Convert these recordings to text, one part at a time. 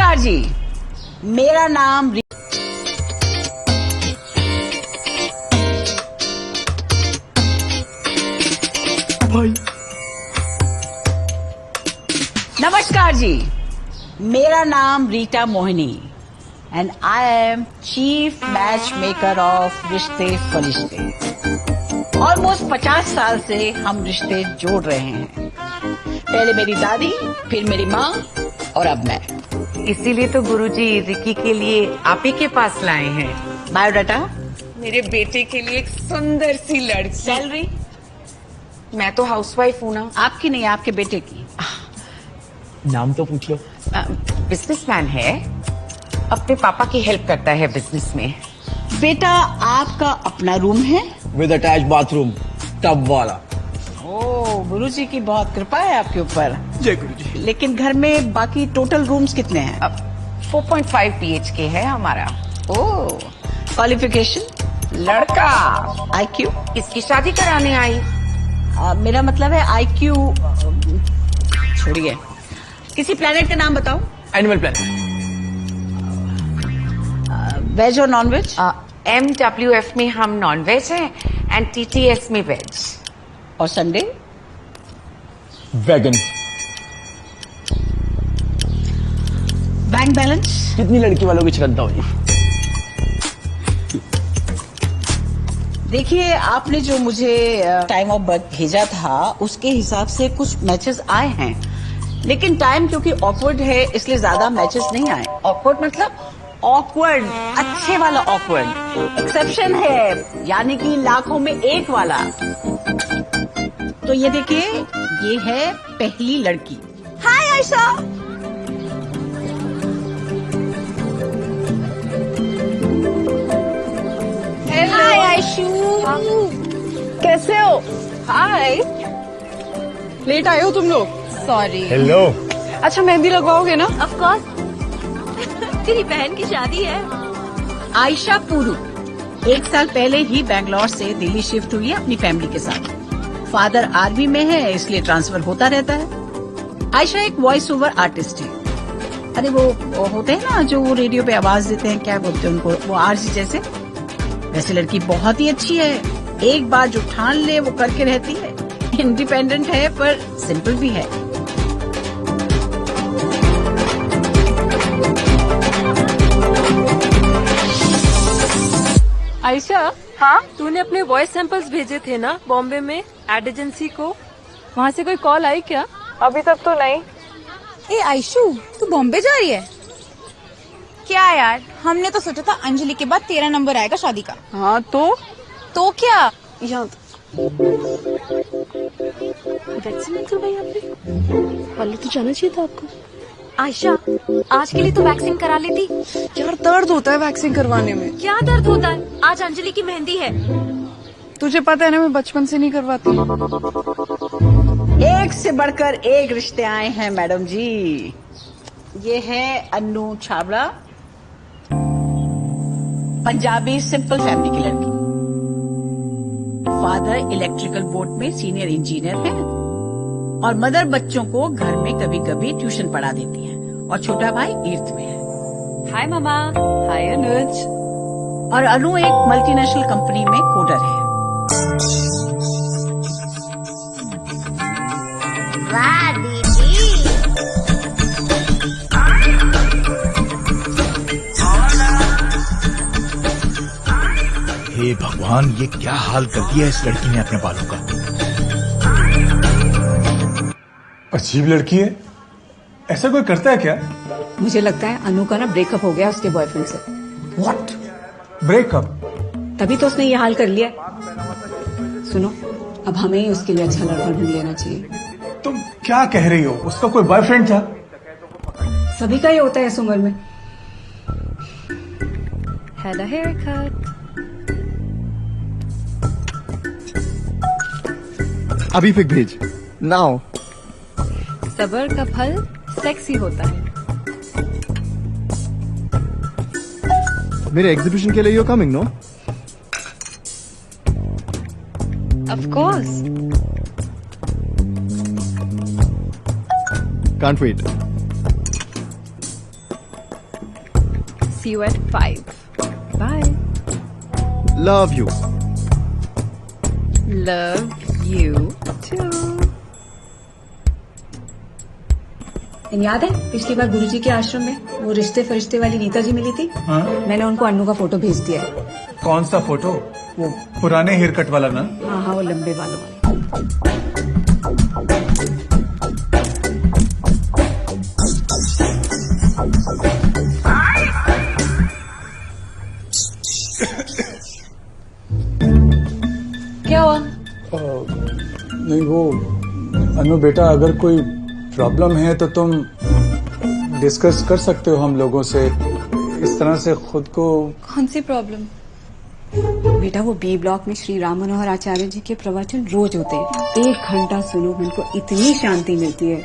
नमस्कार जी, मेरा नाम भाई। नमस्कार जी, मेरा नाम Rita Mohini and I am chief match maker of रिश्ते फरिश्ते। ऑलमोस्ट 50 साल से हम रिश्ते जोड़ रहे हैं। पहले मेरी दादी, फिर मेरी माँ और अब मैं। इसीलिए तो गुरुजी रिकी के लिए आप ही के पास लाए हैं। बायोडाटा, मेरे बेटे के लिए एक सुंदर सी लड़की। सैलरी मैं तो हाउसवाइफ हूँ ना। आपकी नहीं, आपके बेटे की। नाम तो पूछ लो। बिजनेसमैन है, अपने पापा की हेल्प करता है बिजनेस में। बेटा, आपका अपना रूम है? विद अटैच बाथरूम, टब वाला। ओ, गुरुजी की बहुत कृपा है आपके ऊपर। जय गुरुजी। लेकिन घर में बाकी टोटल रूम्स कितने हैं? 4.5 BHK है हमारा। ओ, क्वालिफिकेशन? लड़का। IQ? इसकी शादी कराने आई। मेरा मतलब है IQ। छोड़िए, किसी प्लेनेट का नाम बताओ। Animal planet. वेज और नॉन वेज? MWF में हम नॉन वेज हैं एंड TTS में वेज। और संडे? वैगन। Bank balance? कितनी लड़की वालों की श्रद्धा होगी। देखिए, आपने जो मुझे टाइम ऑफ बर्थ भेजा था उसके हिसाब से कुछ मैचेस आए हैं, लेकिन टाइम क्योंकि ऑकवर्ड है इसलिए ज्यादा मैचेस नहीं आए। ऑकवर्ड मतलब? ऑकवर्ड, अच्छे वाला ऑकवर्ड। एक्सेप्शन है, यानी कि लाखों में एक वाला। तो ये देखिए, ये है पहली लड़की। हाय आयशा। हाय आयशू, कैसे हो? हाय, लेट आए हो तुम लोग? सॉरी। हेलो। अच्छा, मेहंदी लगवाओगे ना? Of course. तेरी बहन की शादी है। आयशा पुरू 1 साल पहले ही बैंगलोर से दिल्ली शिफ्ट हुई है अपनी फैमिली के साथ। फादर आर्मी में है, इसलिए ट्रांसफर होता रहता है। आयशा एक वॉइस ओवर आर्टिस्ट है। अरे वो होते हैं ना जो रेडियो पे आवाज देते हैं, क्या बोलते हैं उनको, वो आरजी जैसे। वैसे लड़की बहुत ही अच्छी है, एक बार जो ठान ले वो करके रहती है। इंडिपेंडेंट है पर सिंपल भी है। आयशा, हाँ? तूने अपने वॉइस सैंपल्स भेजे थे ना बॉम्बे में एड एजेंसी को, वहाँ से कोई कॉल आई क्या? अभी तक तो नहीं। ए आयशू, तू बॉम्बे जा रही है क्या यार? हमने तो सोचा था अंजलि के बाद तेरा नंबर आएगा शादी का। हाँ तो क्या? यहाँ वैक्सीन करवाई आपने? पहले तो जाना चाहिए था आपको। आयशा, आज के लिए तो वैक्सीन करा लेती। यार, दर्द होता है वैक्सीन करवाने में। क्या दर्द होता है? आज अंजलि की मेहंदी है। तुझे पता है ना, मैं बचपन से नहीं करवाती। एक से बढ़कर एक रिश्ते आए हैं मैडम जी। ये है अन्नू छाबड़ा, पंजाबी सिंपल फैमिली की लड़की। फादर इलेक्ट्रिकल बोर्ड में सीनियर इंजीनियर हैं और मदर बच्चों को घर में कभी कभी ट्यूशन पढ़ा देती है और छोटा भाई 8th में है। हाय मामा। हाय अनुज। और अनु एक मल्टीनेशनल कंपनी में कोडर है। वाह दीदी। हे भगवान, ये क्या हाल कर दिया इस लड़की ने अपने बालों का। अजीब लड़की है, ऐसा कोई करता है क्या? मुझे लगता है अनु का ना ब्रेकअप हो गया उसके बॉयफ्रेंड से। व्हाट? ब्रेकअप? तभी तो उसने ये हाल कर लिया। सुनो, अब हमें ही उसके लिए अच्छा लड़का ढूंढ लेना चाहिए। तुम क्या कह रही हो? उसका कोई बॉयफ्रेंड था? सभी का ही होता है इस उम्र में। Had a haircut. अभी पिक भेज नाउ। सबर का फल सेक्सी होता है। मेरे एग्जीबिशन के लिए you coming no? Of course. Can't wait. See you at 5. Bye. Love you. Love you too. याद है पिछली बार गुरुजी के आश्रम में वो रिश्ते फरिश्ते वाली नीता जी मिली थी? हाँ? मैंने उनको अन्नू का फोटो भेज दिया है। कौन सा फोटो? वो पुराने हेयर कट वाला ना? हाँ हाँ, वो लंबे बालों वाला। क्या हुआ? नहीं वो अनु बेटा, अगर कोई प्रॉब्लम है तो तुम डिस्कस कर सकते हो हम लोगों से। इस तरह से खुद को। कौन सी प्रॉब्लम? बेटा वो बी ब्लॉक में श्री राम मनोहर आचार्य जी के प्रवचन रोज होते हैं। 1 घंटा सुनो, मन को इतनी शांति मिलती है।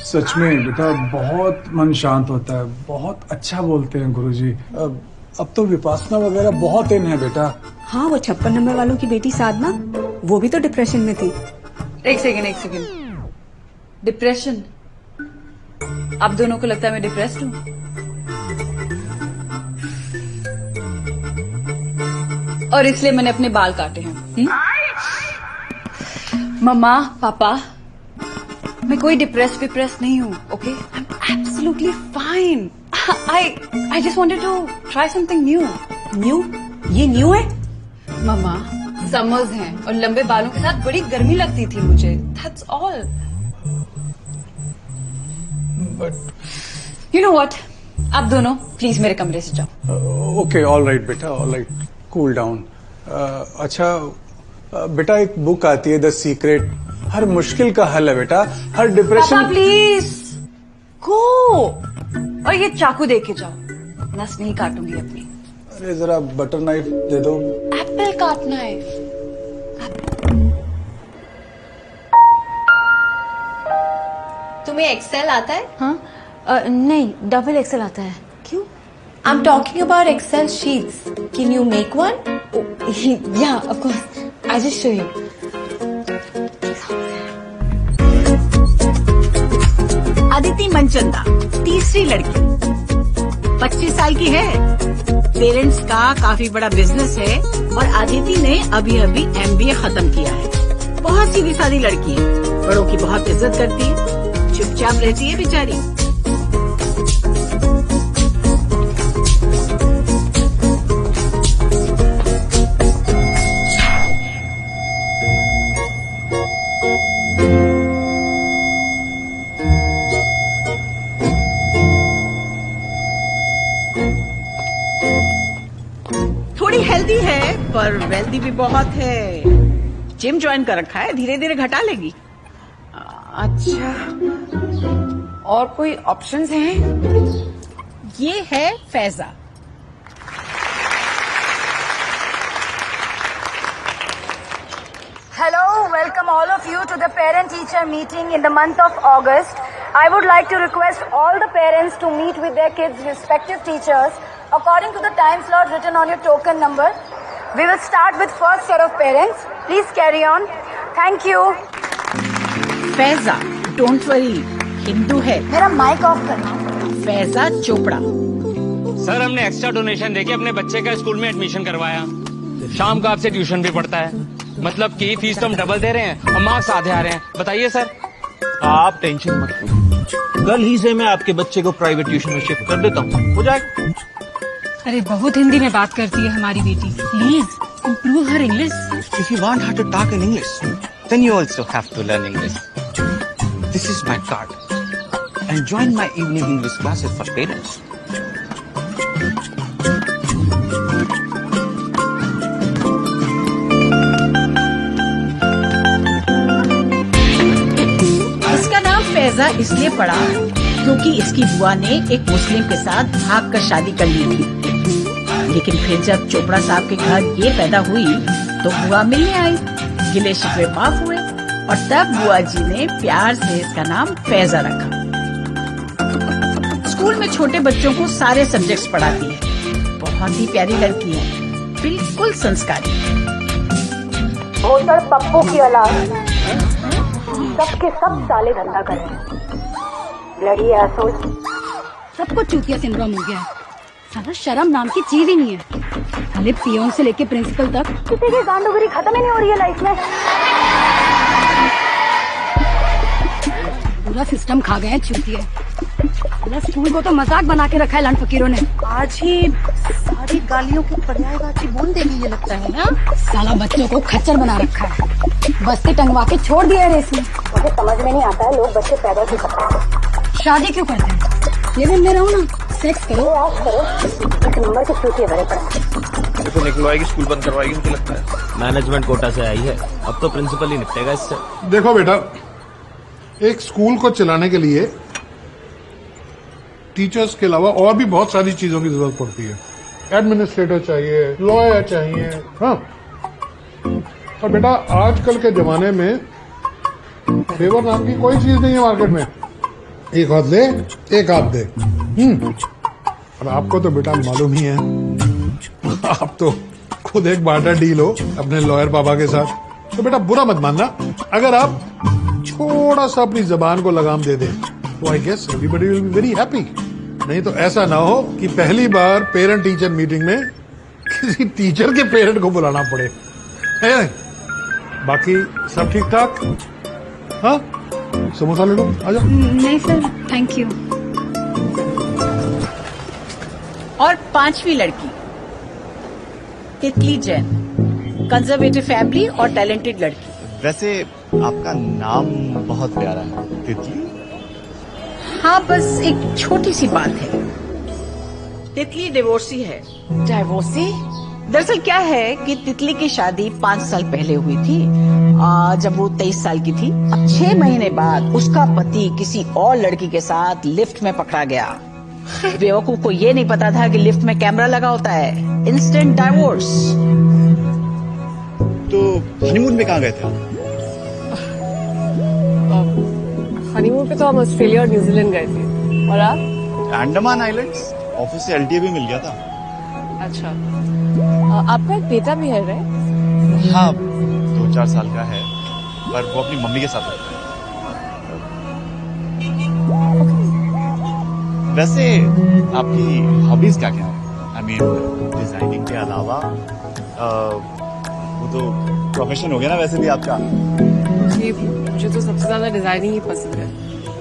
सच में बेटा बहुत मन शांत होता है। बहुत अच्छा बोलते हैं गुरुजी। अब तो विपासना वगैरह बहुत इन है बेटा। हाँ, वो 56 नंबर वालों की बेटी साधना, वो भी तो डिप्रेशन में थी। एक सेकेंड। डिप्रेशन? आप दोनों को लगता है मैं डिप्रेस्ड हूँ? और इसलिए मैंने अपने बाल काटे हैं। मम्मा, पापा, मैं कोई डिप्रेस नहीं हूँ। Okay, I am absolutely fine. I just wanted to try something new. New? ये न्यू है? मम्मा, समर्स हैं और लंबे बालों के साथ बड़ी गर्मी लगती थी मुझे। That's all. You know what, आप दोनों प्लीज मेरे कमरे से जाओ। ओके, ऑल राइट बेटा, ऑल राइट, कूल डाउन। अच्छा बेटा, एक बुक आती है द सीक्रेट। हर मुश्किल का हल है बेटा, हर डिप्रेशन। पापा प्लीज गो, और ये चाकू दे के जाओ, नस नहीं काटूंगी अपनी। अरे जरा बटर नाइफ दे दो। एप्पल काटना है। तुम्हें एक्सेल आता है? हाँ, नहीं, डबल एक्सेल आता है। क्यों? I'm talking about Excel sheets. Can you make one? Yeah, of course. I'll just show you. Aditi Manchanda, तीसरी लड़की, 25 साल की है। पेरेंट्स का काफी बड़ा बिजनेस है और अदिति ने अभी MBA खत्म किया है। बहुत सीधी सादी लड़की है, बड़ों की बहुत इज्जत करती है, चुपचाप रहती है बेचारी। थोड़ी हेल्दी है पर वेल्दी भी बहुत है। जिम ज्वाइन कर रखा है, धीरे धीरे घटा लेगी। अच्छा, और कोई ऑप्शंस हैं? ये है Faiza. Hello, welcome all of you to the parent-teacher meeting in the month of August. I would like to request all the parents to meet with their kids' respective teachers according to the time slot written on your token number. We will start with first set of parents. Please carry on. Thank you. Faiza, don't worry, Hindu है। मेरा mic off करना। Faiza Chopra. Sir, हमने extra donation देके अपने बच्चे का school में admission करवाया। शाम को आपसे ट्यूशन भी पढ़ता है। मतलब कि फीस तो हम डबल दे रहे हैं और मार्क्स आधे आ रहे हैं। बताइए सर। आप टेंशन मत लीजिए, कल ही से मैं आपके बच्चे को प्राइवेट ट्यूशन में शिफ्ट कर देता हूँ, हो जाएगा। अरे बहुत हिंदी में बात करती है हमारी बेटी, please improve her English. If you want her to talk in English, then you also have to learn English. This is my card. And join my evening English classes for parents. इसका नाम फैजा इसलिए पड़ा क्योंकि इसकी बुआ ने एक मुस्लिम के साथ भागकर शादी कर ली थी। लेकिन फिर जब चोपड़ा साहब के घर ये पैदा हुई तो बुआ मिलने आई, गिले शिकवे माफ हुए और तब बुआ जी ने प्यार से इसका नाम फैजा रखा। स्कूल में छोटे बच्चों को सारे सब्जेक्ट्स पढ़ाती है। बहुत ही प्यारी लड़की है, बिल्कुल संस्कारी। भोसड़ पप्पू की औलाद, सबके सब साले धंधा करें। लड़ी एसोल। सबको चूतिया सिंड्रोम हो गया है। साला शर्म नाम की चीज ही नहीं है। भले पियोन से लेके प्रिंसिपल तक किसी की गांडूगिरी खत्म ही नहीं हो रही है लाइफ में। पूरा सिस्टम खा गए हैं चूतिए। स्कूल को तो मजाक बना के रखा है लंड फकीरों ने। आज ही सारी गालियों की पर्यायवाची बोल देगी ये लगता है ना। साला बच्चों को खच्चर बना रखा है, बस्ते टंगवा के छोड़ दिया है रेस में। मुझे समझ में नहीं आता है लोग बच्चे पैदा क्यों करते हैं। शादी क्यों करते हैं? लिव इन में रहो ना, सेक्स करो, ऐश करो, एक नंबर के चूतिए भरे पड़े। तो निकलवाएगी, स्कूल बंद करवाएगी, मुझे लगता है। मैनेजमेंट कोटा से आई है, अब तो प्रिंसिपल ही निपटेगा इससे। देखो बेटा, एक स्कूल को चलाने के लिए टीचर्स के अलावा और भी बहुत सारी चीजों की जरूरत पड़ती है। एडमिनिस्ट्रेटर चाहिए, लॉयर चाहिए, हाँ। और बेटा आजकल के जमाने में फेवर नाम की कोई चीज नहीं है मार्केट में। एक हाथ दे, एक हाथ दे। और आपको तो बेटा मालूम ही है, आप तो खुद एक बार्टर डील हो अपने लॉयर पापा के साथ। तो बेटा बुरा मत मानना अगर आप थोड़ा सा अपनी जबान को लगाम दे दें, तो I guess everybody will be very happy. नहीं तो ऐसा ना हो कि पहली बार पेरेंट टीचर मीटिंग में किसी टीचर के पेरेंट को बुलाना पड़े, है नहीं? बाकी सब ठीक ठाक? हाँ, समोसा ले लो, आ जाओ। नहीं सर, थैंक यू। और 5वीं लड़की तितली जैन, कंजर्वेटिव फैमिली और टैलेंटेड लड़की। वैसे आपका नाम बहुत प्यारा है, तितली। हाँ, बस एक छोटी सी बात है, तितली डिवोर्सी है। डाइवोर्सी? दरअसल क्या है कि तितली की शादी 5 साल पहले हुई थी, जब वो 23 साल की थी। अब 6 महीने बाद उसका पति किसी और लड़की के साथ लिफ्ट में पकड़ा गया। बेवकूफ को ये नहीं पता था कि लिफ्ट में कैमरा लगा होता है। Instant divorce. तो हनीमून में कहाँ गए थे आप? हनीमून पे तो हम ऑस्ट्रेलिया और न्यूजीलैंड गए थे। और आप? अंडमान आइलैंड्स। ऑफिस से LTA भी मिल गया था। अच्छा, आपका एक बेटा भी है राइट? हाँ, 2-4 साल का है, पर वो अपनी मम्मी के साथ रहता है। वैसे आपकी हॉबीज क्या क्या है? आई मीन डिजाइनिंग के अलावा वो तो प्रोफेशन हो गया ना वैसे भी आपका। जी, मुझे तो सबसे ज्यादा डिजाइनिंग ही पसंद है।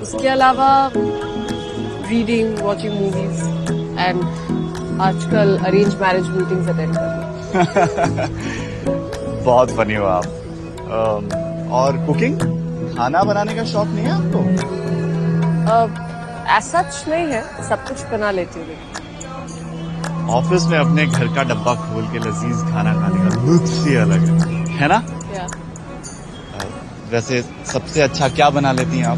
उसके अलावा रीडिंग, वॉचिंग मूवीज एंड आजकल अरेंज मैरिज मीटिंग्स अटेंड करना। बहुत फनी हो आप। और कुकिंग, खाना बनाने का शौक नहीं है आपको? एज सच नहीं है, सब कुछ बना लेती हूँ। ऑफिस में अपने घर का डब्बा खोल के लजीज खाना खाने का लुत्फ ही अलग है ना? वैसे सबसे अच्छा क्या बना लेती हैं आप?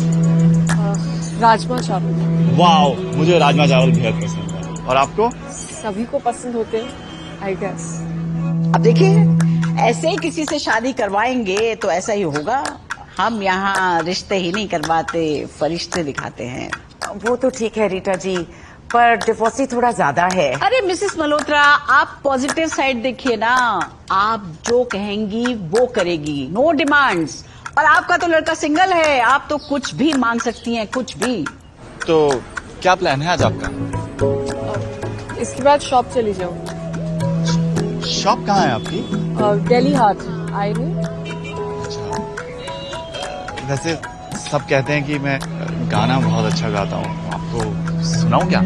राजमा चावल। वाओ, मुझे राजमा चावल बेहद पसंद है। और आपको? सभी को पसंद होते हैं, आई गेस। अब देखिए, ऐसे ही किसी से शादी करवाएंगे तो ऐसा ही होगा। हम यहाँ रिश्ते ही नहीं करवाते, फरिश्ते दिखाते हैं। वो तो ठीक है रीटा जी, पर डिवोर्सी थोड़ा ज्यादा है। अरे मिसेस मल्होत्रा, आप पॉजिटिव साइड देखिए ना। आप जो कहेंगी वो करेगी, नो डिमांड्स। और आपका तो लड़का सिंगल है, आप तो कुछ भी मांग सकती हैं, कुछ भी। तो क्या प्लान है आज आपका? इसके बाद शॉप चली जाऊँ। शॉप कहाँ है आपकी? दिल्ली हाट आई नहीं। अच्छा, वैसे सब कहते हैं कि मैं गाना बहुत अच्छा गाता हूँ, आपको सुनाऊं क्या?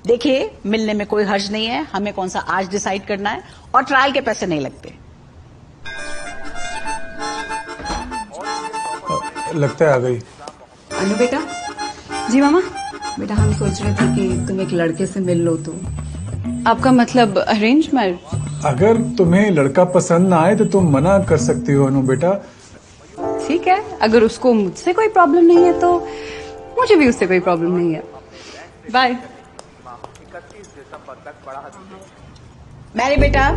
देखिए, मिलने में कोई हर्ज नहीं है। हमें कौन सा आज डिसाइड करना है, और ट्रायल के पैसे नहीं लगते। लगता है आ गई। अनु बेटा। जी मामा। बेटा हम सोच रहे थे कि तुम एक लड़के से मिल लो तो। आपका मतलब अरेंज मैरिज? अगर तुम्हें लड़का पसंद ना आए तो तुम मना कर सकती हो अनु बेटा। ठीक है, अगर उसको मुझसे कोई प्रॉब्लम नहीं है तो मुझे भी उससे कोई प्रॉब्लम नहीं है। बाय। मैरी बेटा,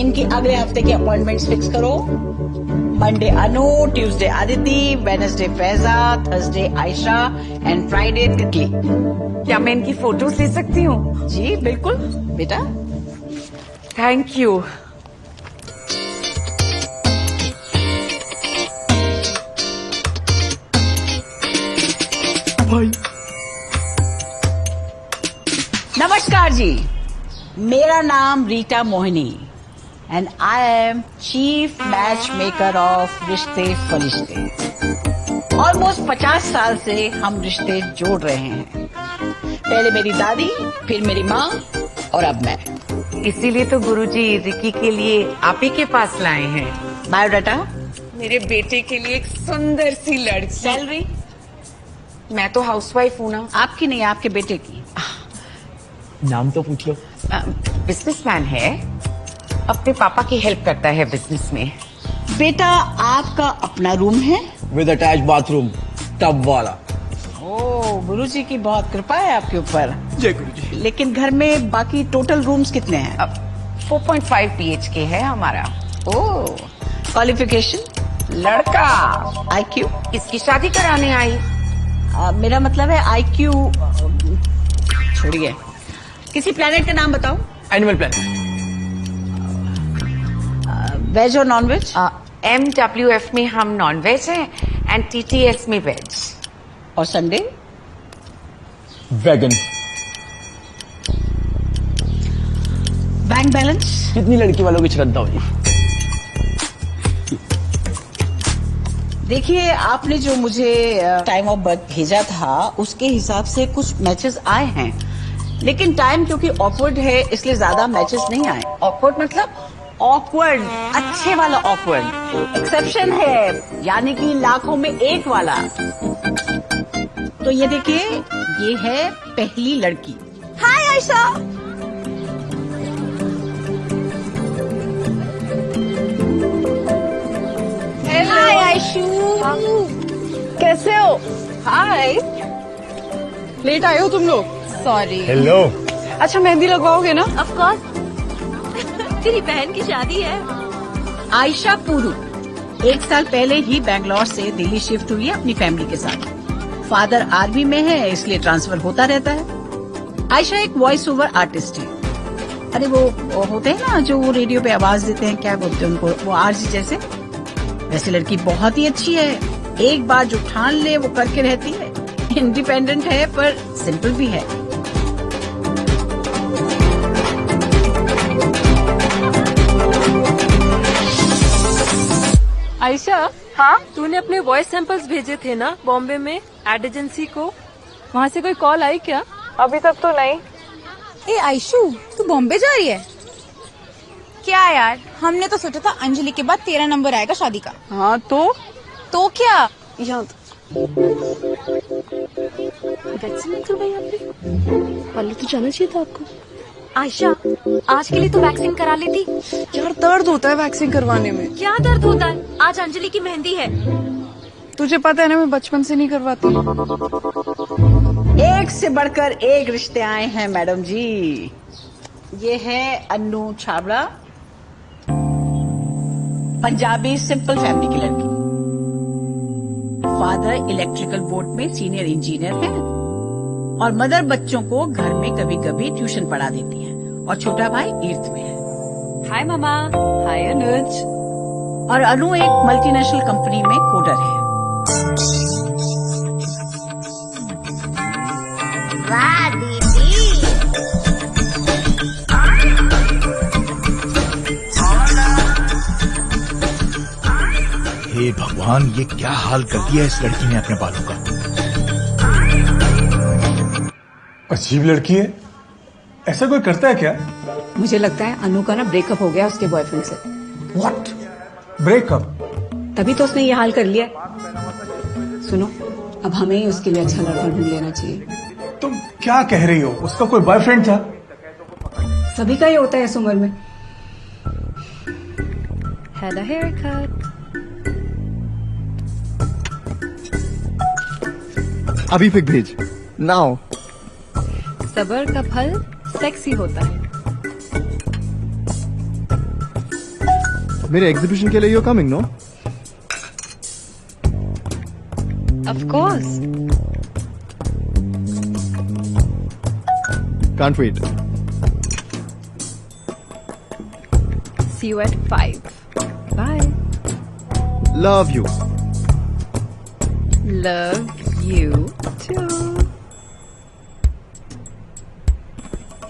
इनकी अगले हफ्ते की अपॉइंटमेंट्स फिक्स करो। Monday Anu, Tuesday Aditi, Wednesday Faiza, Thursday Ayesha and Friday तितली। क्या मैं इनकी फोटोज ले सकती हूँ? जी बिल्कुल बेटा। Thank you. नमस्कार जी, मेरा नाम Rita Mohini and I am chief match maker of रिश्ते फरिश्ते। ऑलमोस्ट 50 साल से हम रिश्ते जोड़ रहे हैं। पहले मेरी दादी, फिर मेरी माँ और अब मैं। इसीलिए तो गुरुजी रिकी के लिए आप ही के पास लाए हैं। बायोडाटा? मेरे बेटे के लिए एक सुंदर सी लड़की। सैलरी? मैं तो हाउसवाइफ हूँ ना। आपकी नहीं, आपके बेटे की। नाम तो पूछ लो। बिजनेसमैन है, अपने पापा की हेल्प करता है बिजनेस में। बेटा आपका अपना रूम है? विद अटैच बाथरूम, टब वाला। ओह, गुरुजी की बहुत कृपा है आपके ऊपर। जय गुरुजी। लेकिन घर में बाकी टोटल रूम्स कितने हैं? 4.5 BHK है हमारा। ओह, क्वालिफिकेशन? लड़का। IQ? इसकी शादी कराने आई। मेरा मतलब है IQ छोड़िए। किसी प्लेनेट का नाम बताओ। Animal planet. वेज और नॉन वेज? MWF में हम नॉन वेज हैं एंड TTS में वेज। और संडे? वेगन। Bank balance? कितनी लड़की वालों की श्रद्धा होगी। देखिए, आपने जो मुझे टाइम ऑफ बर्थ भेजा था उसके हिसाब से कुछ मैचेस आए हैं, लेकिन टाइम क्योंकि ऑकवर्ड है इसलिए ज्यादा मैचेस नहीं आए। ऑकवर्ड मतलब? ऑकवर्ड, अच्छे वाला ऑकवर्ड। एक्सेप्शन है, यानी कि लाखों में एक वाला। तो ये देखिए, ये है पहली लड़की। हाय आयशा। हाय आयशू, कैसे हो? हाय। लेट आए हो तुम लोग? सॉरी। हेलो। अच्छा, मेहंदी लगवाओगे ना? Of course. तेरी बहन की शादी है। आयशा पुरू 1 साल पहले ही बैंगलोर से दिल्ली शिफ्ट हुई है अपनी फैमिली के साथ। फादर आर्मी में है इसलिए ट्रांसफर होता रहता है। आयशा एक वॉइस ओवर आर्टिस्ट है। अरे वो होते हैं ना जो रेडियो पे आवाज देते हैं, क्या बोलते हैं उनको, वो आरजी जैसे। वैसे लड़की बहुत ही अच्छी है, एक बार जो ठान ले वो करके रहती है। इंडिपेंडेंट है पर सिंपल भी है। आयशा, हाँ? तूने अपने वॉइस सैंपल्स भेजे थे ना बॉम्बे में एड एजेंसी को, वहाँ से कोई कॉल आई क्या? अभी तक तो नहीं। ए आयशू, तू बॉम्बे जा रही है क्या यार? हमने तो सोचा था अंजलि के बाद तेरा नंबर आएगा शादी का। हाँ तो क्या? यहाँ वैक्सीन तो भाई आपने पहले तो जाना चाहिए था आपको। आयशा, आज के लिए तो वैक्सीन करा लेती। यार दर्द होता है वैक्सीन करवाने में। क्या दर्द होता है? आज अंजलि की मेहंदी है। तुझे पता है ना, मैं बचपन से नहीं करवाती। एक से बढ़कर एक रिश्ते आए हैं मैडम जी। ये है अन्नू छाबड़ा, पंजाबी सिंपल फैमिली की लड़की। फादर इलेक्ट्रिकल बोर्ड में सीनियर इंजीनियर हैं और मदर बच्चों को घर में कभी कभी ट्यूशन पढ़ा देती है और छोटा भाई 8th में है। हाय मामा। हाय अनुज। और अनु एक मल्टीनेशनल कंपनी में कोडर है। वाह दीदी। हे भगवान, ये क्या हाल कर दिया इस लड़की ने अपने बालों का। अजीब लड़की है, ऐसा कोई करता है क्या? मुझे लगता है अनु का ना ब्रेकअप हो गया उसके बॉयफ्रेंड से। व्हाट? ब्रेकअप? तभी तो उसने ये हाल कर लिया। सुनो, अब हमें ही उसके लिए अच्छा लड़का ढूंढ लेना चाहिए। तुम क्या कह रही हो? उसका कोई बॉयफ्रेंड था? सभी का ही होता है इस उम्र में। Had a haircut. अभी पिक भेज नाउ। सबर का फल सेक्सी होता है। मेरे एग्जीबिशन के लिए you coming no? Of course. Can't wait. See you at 5. Bye. Love you. Love you too.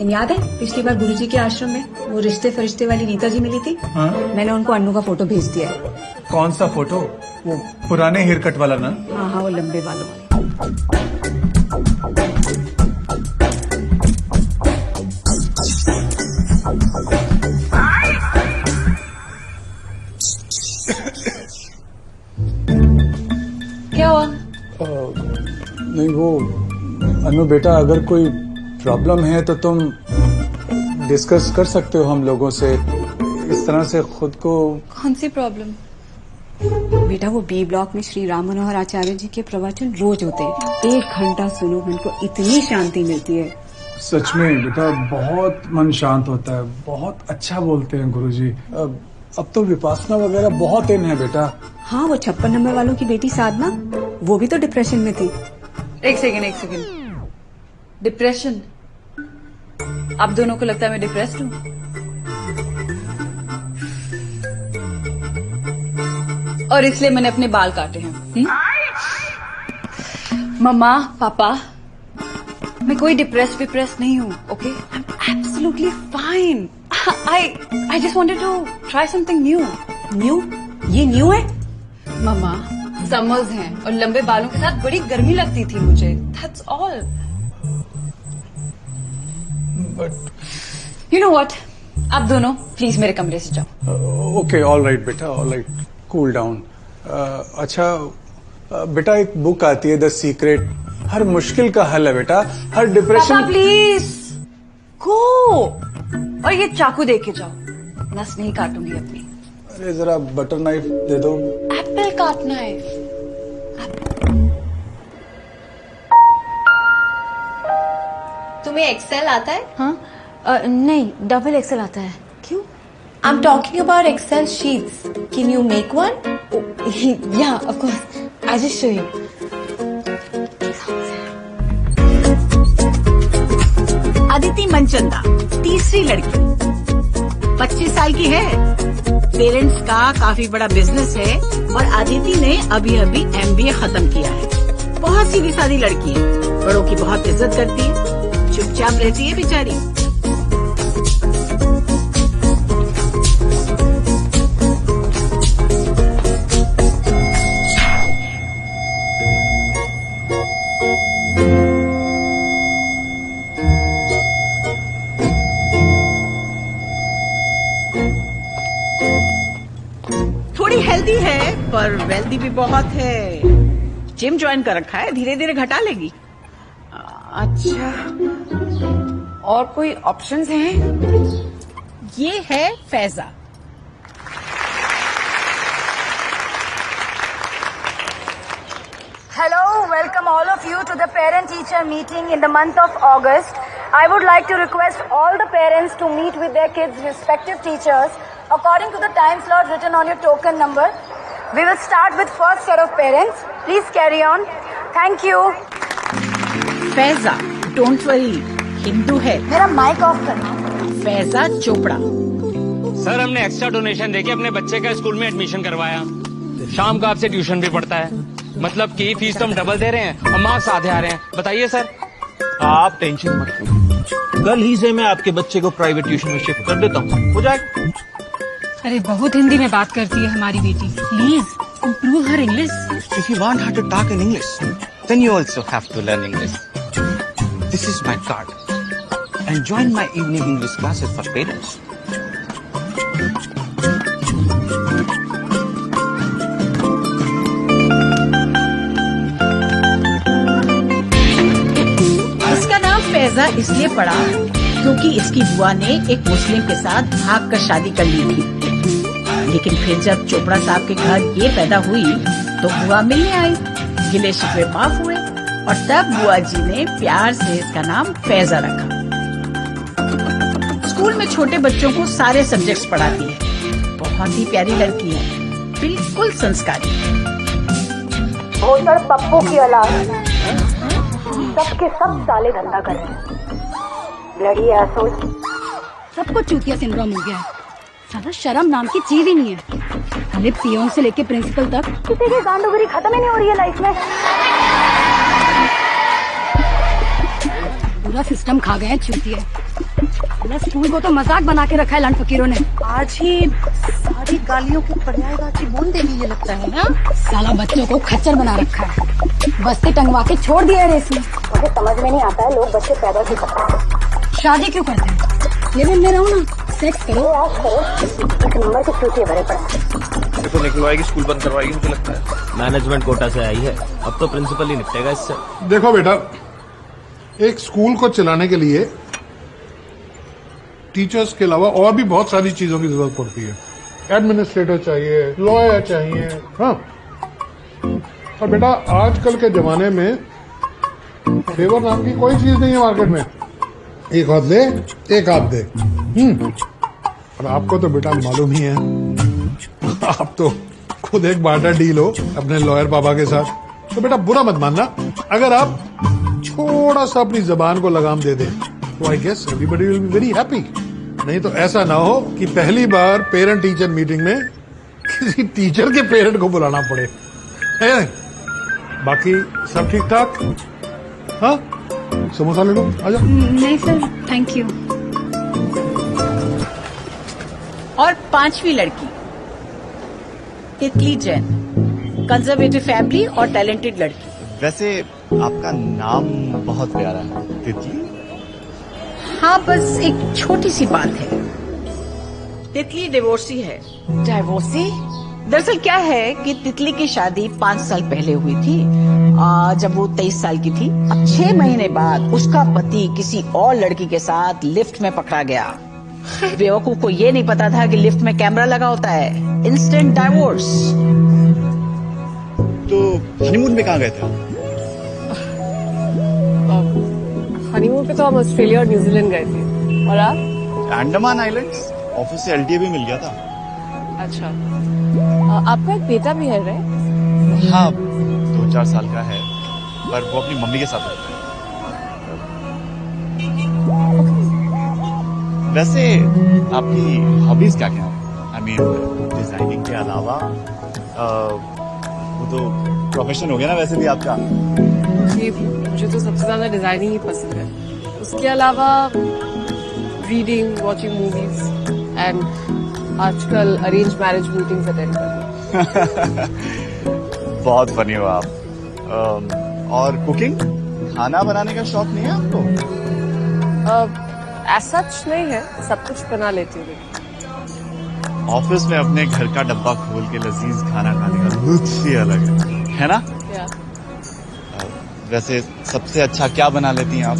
याद है पिछली बार गुरुजी के आश्रम में वो रिश्ते फरिश्ते वाली नीता जी मिली थी? हाँ? मैंने उनको अन्नू का फोटो भेज दिया है। कौन सा फोटो? वो पुराने हेयर कट वाला ना? हाँ हाँ, वो लंबे बालों वाला। क्या हुआ? नहीं वो अनु बेटा, अगर कोई प्रॉब्लम है तो तुम डिस्कस कर सकते हो हम लोगों से। इस तरह से खुद को। कौन सी प्रॉब्लम? बेटा वो बी ब्लॉक में श्री राम मनोहर आचार्य जी के प्रवचन रोज होते हैं। 1 घंटा सुनो, मन को इतनी शांति मिलती है। सच में बेटा बहुत मन शांत होता है। बहुत अच्छा बोलते हैं गुरुजी। अब तो विपासना वगैरह बहुत इन है बेटा। हाँ, वो 56 नंबर वालों की बेटी साधना, वो भी तो डिप्रेशन में थी। एक सेकेंड। डिप्रेशन? आप दोनों को लगता है मैं डिप्रेस्ड हूँ? और इसलिए मैंने अपने बाल काटे हैं। मम्मा पापा, मैं कोई डिप्रेस नहीं हूँ। Okay, I am absolutely fine. I just wanted to try something new. New? ये न्यू है? मम्मा, समर्स हैं और लंबे बालों के साथ बड़ी गर्मी लगती थी मुझे। That's all. You know what, आप दोनों प्लीज मेरे कमरे से जाओ। ओके, ऑल राइट बेटा, ऑल राइट, कूल डाउन। अच्छा बेटा, एक बुक आती है द सीक्रेट। हर मुश्किल का हल है बेटा, हर डिप्रेशन। पापा प्लीज गो, और ये चाकू दे के जाओ, नस नहीं काटूंगी अपनी। अरे जरा बटर नाइफ दे दो। एप्पल काटना है। तुम्हें एक्सेल आता है? हाँ? नहीं, डबल एक्सेल आता है। क्यों? I'm talking about Excel sheets. Can you make one? Yeah, of course. I'll just show you. Aditi Manchanda, तीसरी लड़की, 25 साल की है। पेरेंट्स का काफी बड़ा बिजनेस है और अदिति ने अभी MBA खत्म किया है। बहुत सीधी सादी लड़की है, बड़ों की बहुत इज्जत करती है, चुपचाप रहती है बेचारी। थोड़ी हेल्दी है पर वेल्दी भी बहुत है। जिम ज्वाइन कर रखा है, धीरे धीरे घटा लेगी। अच्छा, और कोई ऑप्शंस हैं? ये है Faiza. Hello, welcome all of you to the parent-teacher meeting in the month of August. I would like to request all the parents to meet with their kids' respective teachers according to the time slot written on your token number. We will start with first set of parents. Please carry on. Thank you. Faiza, don't worry, Hindu है। मेरा mic off करना। Faiza Chopra. Sir, हमने extra donation देके अपने बच्चे का school में admission करवाया। शाम का आपसे ट्यूशन भी पढ़ता है, मतलब कि फीस तो हम डबल दे रहे हैं और मार्क्स आधे आ रहे हैं। बताइए सर। आप टेंशन मत लो, कल ही से मैं आपके बच्चे को प्राइवेट ट्यूशन में शिफ्ट कर देता हूँ, हो जाएगा। अरे बहुत हिंदी में बात करती है हमारी बेटी, please improve her English. If you want her to talk in English, then you also have to learn English. This is my card. And join my evening English classes for parents. इसका नाम फैजा इसलिए पड़ा क्योंकि इसकी बुआ ने एक मुस्लिम के साथ भाग कर शादी कर ली थी। लेकिन फिर जब चोपड़ा साहब के घर ये पैदा हुई तो बुआ मिलने आई, गिले शिकवे माफ हुए और तब बुआ जी ने प्यार से इसका नाम फैजा रखा। स्कूल में छोटे बच्चों को सारे सब्जेक्ट्स पढ़ाती है। बहुत ही प्यारी लड़की है, बिल्कुल संस्कारी। भोसड़ पप्पू की औलाद सबके सब साले धंधा कर रहे हैं। Bloody asshole. सबको चूतिया सिंड्रोम हो गया है। साला शर्म नाम की चीज ही नहीं है। साले पियोन से लेके प्रिंसिपल तक किसी की गांडोगिरी खत्म ही नहीं हो रही है लाइफ में। पूरा सिस्टम खा गए हैं चूतिया। स्कूल को तो मजाक बना के रखा है लंड फकीरों ने। आज ही सारी गालियों को पर्यायवाची बोल देगी ये लगता है ना। साला बच्चों को खच्चर बना रखा है। बस्ती टंगवा के छोड़ दिया है रेस में। मुझे समझ में नहीं आता है लोग बच्चे पैदा क्यों करते हैं। शादी क्यों करते हैं? ये भी मैं रहूँ ना, सेक्स करो। आज करो, एक नंबर की चूतिया भरे पड़े। ये तो निकलवाएगी, स्कूल बंद करवाएगी मुझे लगता है। मैनेजमेंट कोटा से आई है, अब तो प्रिंसिपल ही निपटेगा इससे। देखो बेटा, एक स्कूल को चलाने के लिए टीचर्स के अलावा और भी बहुत सारी चीजों की जरूरत पड़ती है। एडमिनिस्ट्रेटर चाहिए, लॉयर चाहिए, हाँ। और बेटा आजकल के जमाने में फेवर नाम की कोई चीज नहीं है मार्केट में। एक हाथ ले, एक हाथ दे। और आपको तो बेटा मालूम ही है, आप तो खुद एक बार्टर डील हो अपने लॉयर पापा के साथ। तो बेटा बुरा मत मानना अगर आप थोड़ा सा अपनी जबान को लगाम दे दें, तो I guess everybody will be very happy. नहीं तो ऐसा ना हो कि पहली बार पेरेंट टीचर मीटिंग में किसी टीचर के पेरेंट को बुलाना पड़े। है बाकी सब ठीक ठाक? हाँ, समोसा ले लो, आजा। नहीं सर, थैंक यू। और पांचवी लड़की तितली जैन, कंजर्वेटिव फैमिली और टैलेंटेड लड़की। वैसे आपका नाम बहुत प्यारा है, तितली। हाँ, बस एक छोटी सी बात है, तितली डिवोर्सी है। डिवोर्सी? दरअसल क्या है कि तितली की शादी 5 साल पहले हुई थी, जब वो 23 साल की थी। अब 6 महीने बाद उसका पति किसी और लड़की के साथ लिफ्ट में पकड़ा गया। बेवकूफ को ये नहीं पता था कि लिफ्ट में कैमरा लगा होता है। Instant divorce. तो हनीमून में कहाँ गए थे? हनीमून पे तो हम ऑस्ट्रेलिया और न्यूजीलैंड गए थे। और आप? अंडमान आइलैंड्स। ऑफिस से LTA भी मिल गया था। अच्छा, आपका एक बेटा भी है राइट? हाँ, 2-4 साल का है, पर वो अपनी मम्मी के साथ रहता है। वैसे आपकी हॉबीज क्या क्या है? आई मीन डिजाइनिंग के अलावा वो तो प्रोफेशन हो गया ना वैसे भी आपका। जी, मुझे तो सबसे ज्यादा डिजाइनिंग ही पसंद है। उसके अलावा रीडिंग, वॉचिंग मूवीज एंड आजकल अरेंज मैरिज मीटिंग्स अटेंड करना। बहुत फनी हो आप। और कुकिंग, खाना बनाने का शौक नहीं है आपको? ऐसा सच नहीं है, सब कुछ बना लेती हूँ। ऑफिस में अपने घर का डब्बा खोल के लजीज खाना खाने का लुत्फ ही अलग है ना? वैसे सबसे अच्छा क्या बना लेती हैं आप?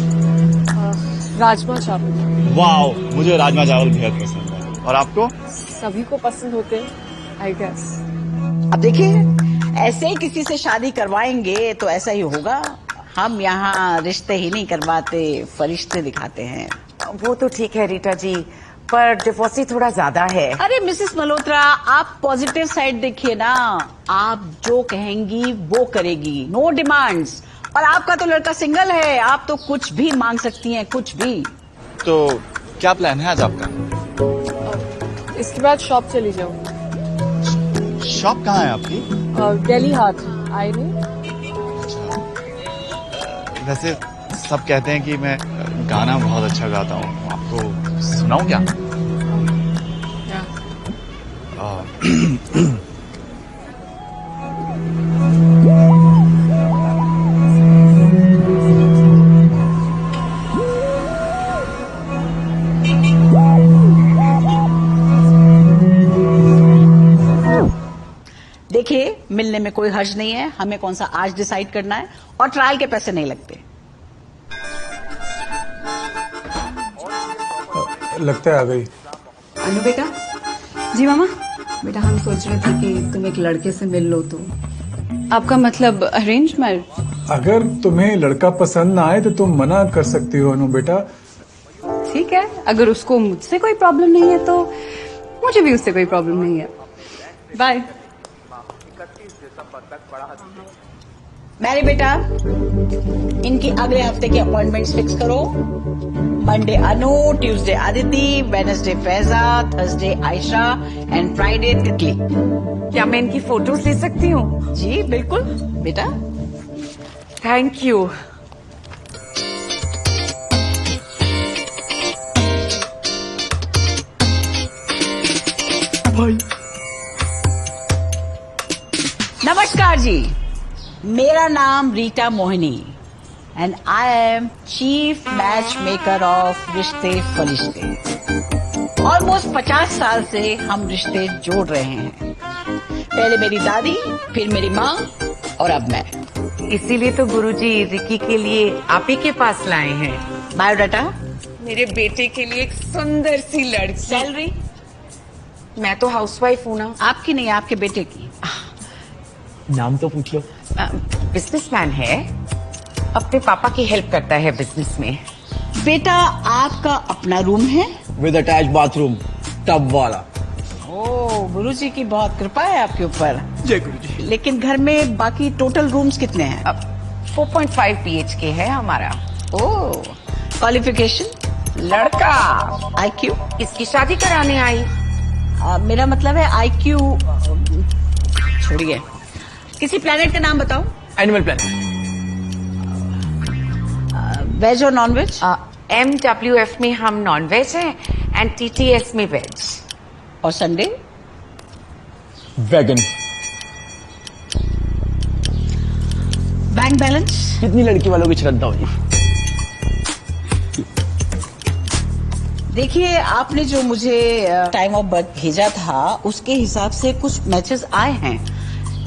राजमा चावल। वाओ, मुझे राजमा चावल बेहद पसंद है। और आपको? सभी को पसंद होते हैं, आई गेस। अब देखिए, ऐसे ही किसी से शादी करवाएंगे तो ऐसा ही होगा। हम यहाँ रिश्ते ही नहीं करवाते, फरिश्ते दिखाते हैं। वो तो ठीक है रीटा जी, पर डिवोर्सी थोड़ा ज्यादा है। अरे मिसेस मल्होत्रा, आप पॉजिटिव साइड देखिए ना। आप जो कहेंगी वो करेगी, नो डिमांड्स। और आपका तो लड़का सिंगल है, आप तो कुछ भी मांग सकती हैं, कुछ भी। तो क्या प्लान है आज आपका? इसके बाद शॉप चली जाऊँ। शॉप कहाँ है आपकी? दिल्ली हाट आई नहीं। वैसे सब कहते हैं कि मैं गाना बहुत अच्छा गाता हूँ, आपको सुनाऊं क्या? देखिए, मिलने में कोई हर्ज नहीं है। हमें कौन सा आज डिसाइड करना है, और ट्रायल के पैसे नहीं लगते। लगता है आ गई। अनु बेटा। जी मामा। बेटा हम सोच रहे थे कि तुम एक लड़के से मिल लो। तो आपका मतलब अरेंज मैरिज? अगर तुम्हें लड़का पसंद ना आए तो तुम मना कर सकती हो अनु बेटा। ठीक, ठीक है, अगर उसको मुझसे कोई प्रॉब्लम नहीं है तो मुझे भी उससे कोई प्रॉब्लम नहीं है। बाय। मैरी बेटा, इनकी अगले हफ्ते की अपॉइंटमेंट्स फिक्स करो। Monday Anu, Tuesday Aditi, Wednesday Faiza, Thursday Ayesha and Friday तितली। क्या मैं इनकी फोटोज ले सकती हूँ? जी बिल्कुल बेटा। Thank you. नमस्कार जी, मेरा नाम Rita Mohini and I am chief match maker of रिश्ते फरिश्ते। ऑलमोस्ट 50 साल से हम रिश्ते जोड़ रहे हैं। पहले मेरी दादी, फिर मेरी माँ और अब मैं। इसीलिए तो गुरुजी रिकी के लिए आप ही के पास लाए हैं। बायोडाटा? मेरे बेटे के लिए एक सुंदर सी लड़की। सैलरी? मैं तो हाउसवाइफ हूँ ना। आपकी नहीं, आपके बेटे की। नाम तो पूछ लो। बिजनेसमैन है, अपने पापा की हेल्प करता है बिजनेस में। बेटा, आपका अपना रूम है? विद अटैच बाथरूम, टब वाला। ओह, गुरुजी की बहुत कृपा है आपके ऊपर। जय गुरुजी। लेकिन घर में बाकी टोटल रूम्स कितने हैं? 4.5 BHK है हमारा। ओह, क्वालिफिकेशन? लड़का। IQ? इसकी शादी कराने आई। मेरा मतलब है IQ। छोड़िए, किसी प्लेनेट का नाम बताओ। Animal planet. वेज और नॉन वेज? MWF में हम नॉन वेज हैं एंड TTS में वेज। और संडे? वेगन। Bank balance? कितनी लड़की वालों की श्रद्धा होगी। देखिए, आपने जो मुझे टाइम ऑफ बर्थ भेजा था उसके हिसाब से कुछ मैचेस आए हैं,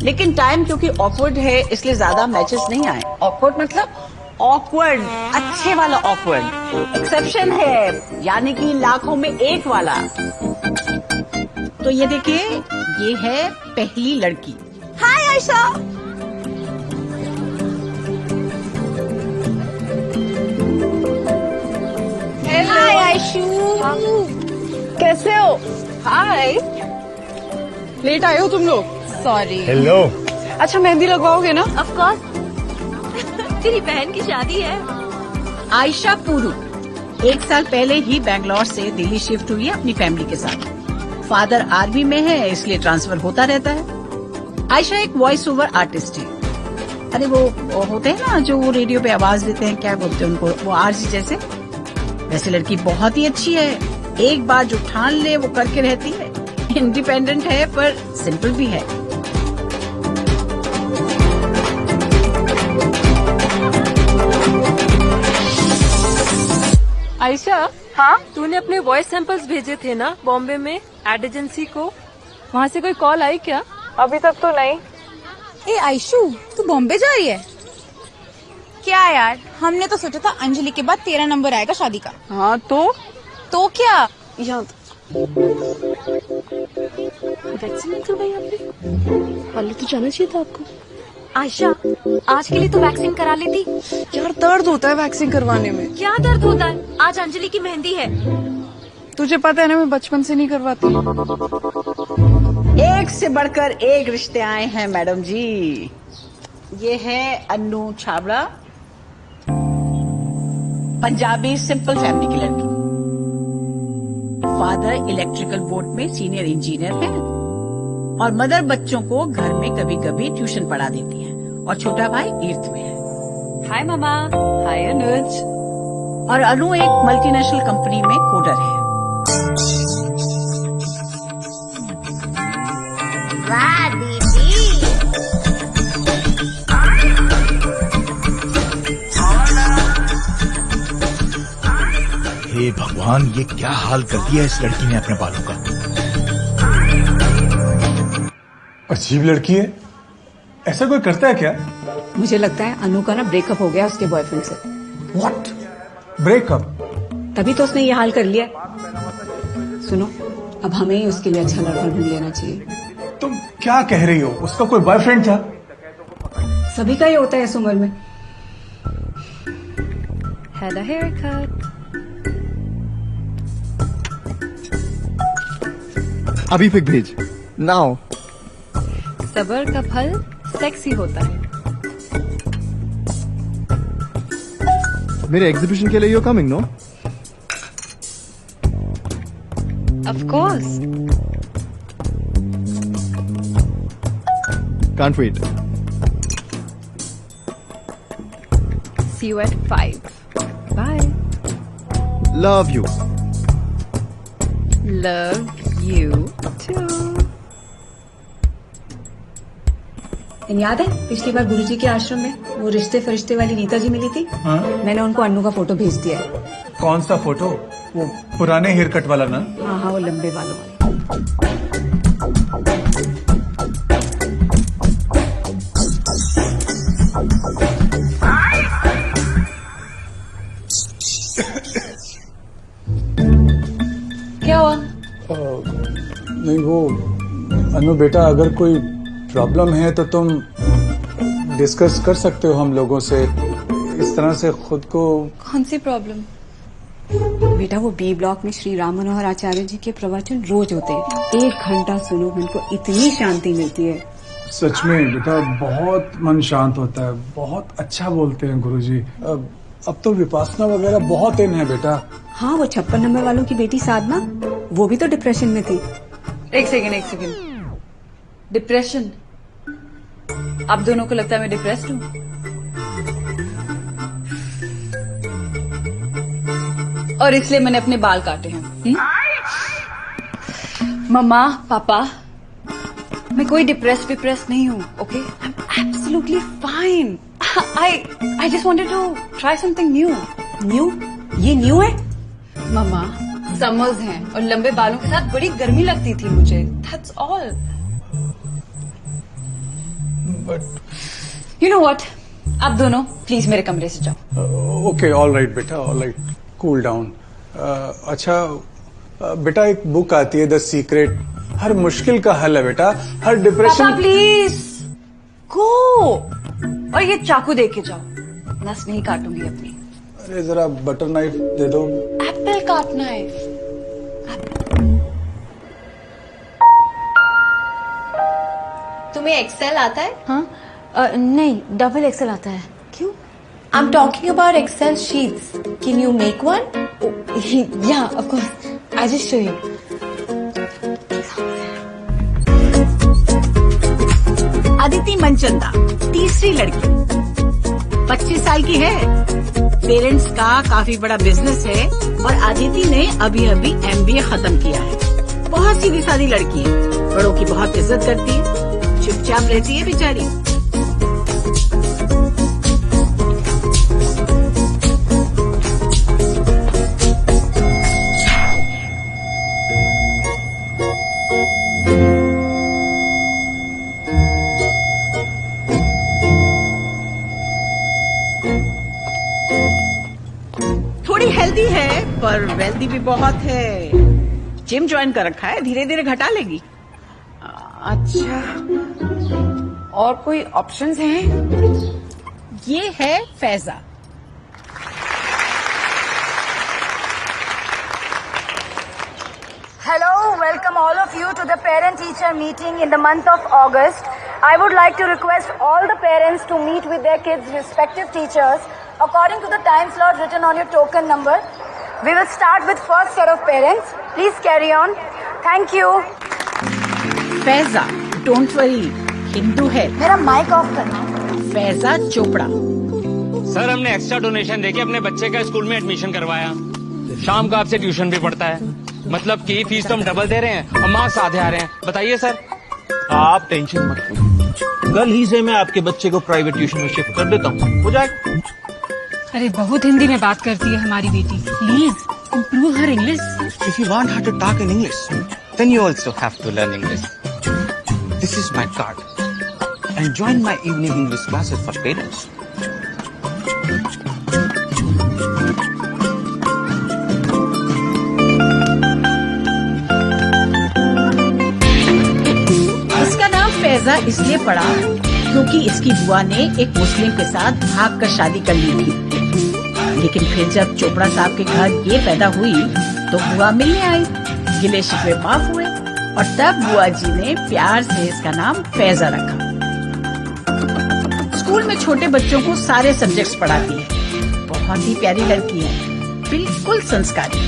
लेकिन टाइम क्योंकि ऑकवर्ड है इसलिए ज्यादा मैचेस नहीं आए। ऑकवर्ड मतलब? ऑकवर्ड, अच्छे वाला ऑकवर्ड। एक्सेप्शन है, यानी कि लाखों में एक वाला। तो ये देखिए, ये है पहली लड़की। हाय आयशा। हाय आयशू, कैसे हो? हाय। लेट आए हो तुम लोग? सॉरी। हेलो। अच्छा, मेहंदी लगवाओगे ना? Of course. तेरी बहन की शादी है। आयशा पुरू 1 साल पहले ही बैंगलोर से दिल्ली शिफ्ट हुई है अपनी फैमिली के साथ। फादर आर्मी में है, इसलिए ट्रांसफर होता रहता है। आयशा एक वॉइस ओवर आर्टिस्ट है। अरे वो होते हैं ना जो रेडियो पे आवाज देते हैं, क्या बोलते हैं उनको, वो आरजी जैसे। वैसे लड़की बहुत ही अच्छी है, एक बार जो ठान ले वो करके रहती है। इंडिपेंडेंट है पर सिंपल भी है। आयशा, हाँ? तूने अपने वॉइस सैंपल्स भेजे थे ना बॉम्बे में एड एजेंसी को, वहाँ से कोई कॉल आई क्या? अभी तक तो नहीं। ए आयशू, तू बॉम्बे जा रही है क्या यार? हमने तो सोचा था अंजलि के बाद तेरा नंबर आएगा शादी का। हाँ तो क्या? यहाँ वैक्सीन नहीं करवाई आपने? पहले तो जाना चाहिए था आपको। आयशा, आज के लिए तो वैक्सीन करा लेती। यार दर्द होता है वैक्सीन करवाने में। क्या दर्द होता है? आज अंजलि की मेहंदी है। तुझे पता है ना, मैं बचपन से नहीं करवाती। एक से बढ़कर एक रिश्ते आए हैं मैडम जी। ये है अन्नू छाबड़ा, पंजाबी सिंपल फैमिली की लड़की। फादर इलेक्ट्रिकल बोर्ड में सीनियर इंजीनियर हैं और मदर बच्चों को घर में कभी कभी ट्यूशन पढ़ा देती है और छोटा भाई 8th में है। हाय मामा। हाय अनुज। और अनु एक मल्टीनेशनल कंपनी में कोडर है। वाह दीदी। हे भगवान, ये क्या हाल कर दिया इस लड़की ने अपने बालों का। अजीब लड़की है, ऐसा कोई करता है क्या? मुझे लगता है अनु का ना ब्रेकअप हो गया उसके बॉयफ्रेंड से। व्हाट? ब्रेकअप? तभी तो उसने ये हाल कर लिया। सुनो, अब हमें ही उसके लिए अच्छा लड़का ढूंढ लेना चाहिए। तुम क्या कह रही हो? उसका कोई बॉयफ्रेंड था? सभी का ही होता है इस उम्र में। Had a haircut. अभी पिक भेज नाउ। सबर का फल सेक्सी होता है। मेरे एग्जीबिशन के लिए you coming no? Of course. Can't wait. See you at 5. Bye. Love you. Love you too. याद है पिछली बार गुरुजी के आश्रम में वो रिश्ते फरिश्ते वाली नीता जी मिली थी? हाँ? मैंने उनको अन्नू का फोटो भेज दिया है। कौन सा फोटो? वो पुराने हेयर कट वाला ना? हाँ हाँ, वो लंबे बालों वाला। क्या हुआ? नहीं वो अनु बेटा, अगर कोई प्रॉब्लम है तो तुम डिस्कस कर सकते हो हम लोगों से। इस तरह से खुद को। कौन सी प्रॉब्लम? बेटा वो बी ब्लॉक में श्री राम मनोहर आचार्य जी के प्रवचन रोज होते हैं। 1 घंटा सुनो, मन को इतनी शांति मिलती है। सच में बेटा बहुत मन शांत होता है। बहुत अच्छा बोलते हैं गुरुजी। अब तो विपासना वगैरह बहुत इन है बेटा। हाँ, वो 56 नंबर वालों की बेटी साधना, वो भी तो डिप्रेशन में थी। एक सेकेंड। डिप्रेशन? आप दोनों को लगता है मैं डिप्रेस्ड हूँ? और इसलिए मैंने अपने बाल काटे हैं। मम्मा, पापा, मैं कोई डिप्रेस नहीं हूँ। Okay, I am absolutely fine. I just wanted to try something new. New? ये न्यू है? मम्मा, समर्स हैं और लंबे बालों के साथ बड़ी गर्मी लगती थी मुझे। That's all. You know what, आप दोनों प्लीज मेरे कमरे से जाओ। ओके, ऑल राइट बेटा, ऑल राइट, कूल डाउन। अच्छा बेटा, एक बुक आती है द सीक्रेट, हर मुश्किल का हल है बेटा, हर डिप्रेशन। पापा प्लीज गो, और ये चाकू दे के जाओ, नस नहीं काटूंगी अपनी। अरे जरा बटर नाइफ दे दो। एप्पल काटना है। तुम्हें एक्सेल आता है? हाँ? नहीं, डबल एक्सेल आता है। क्यों? I am talking about Excel sheets. Can you make one? या of course, I just show you. Aditi Manchanda, तीसरी लड़की, 25 साल की है। पेरेंट्स का काफी बड़ा बिजनेस है और अदिति ने अभी अभी MBA खत्म किया है। बहुत सीधी सादी लड़की है, बड़ों की बहुत इज्जत करती है, चुपचाप रहती है बेचारी। थोड़ी हेल्दी है पर वेल्दी भी बहुत है। जिम ज्वाइन कर रखा है, धीरे धीरे घटा लेगी। अच्छा, और कोई ऑप्शंस हैं? ये है Faiza. Hello, welcome all of you to the parent-teacher meeting in the month of August. I would like to request all the parents to meet with their kids' respective teachers according to the time slot written on your token number. We will start with first set of parents. Please carry on. Thank you. Faiza, don't worry, Hindu है। मेरा mic off करना। Faiza Chopra. Sir, हमने extra donation देके अपने बच्चे का school में admission करवाया। शाम को आपसे ट्यूशन भी पढ़ता है, मतलब कि फीस तो हम डबल दे रहे हैं और मार्क्स आधे आ रहे हैं। बताइए सर। आप टेंशन मत लीजिए, कल ही से मैं आपके बच्चे को प्राइवेट ट्यूशन में शिफ्ट कर देता हूँ, हो जाएगा। अरे बहुत हिंदी में बात करती है हमारी बेटी, please improve her English. If you want her to talk in English, then you also have to learn English. This is my card. And join my evening English classes for parents. इसका नाम फैजा इसलिए पड़ा क्योंकि इसकी बुआ ने एक मुस्लिम के साथ भाग कर शादी कर ली थी। लेकिन फिर जब चोपड़ा साहब के घर ये पैदा हुई तो बुआ मिलने आई, गिले शिकवे माफ हुए और तब बुआ जी ने प्यार से इसका नाम फैजा रखा। स्कूल में छोटे बच्चों को सारे सब्जेक्ट्स पढ़ाती है। बहुत ही प्यारी लड़की है, बिल्कुल संस्कारी।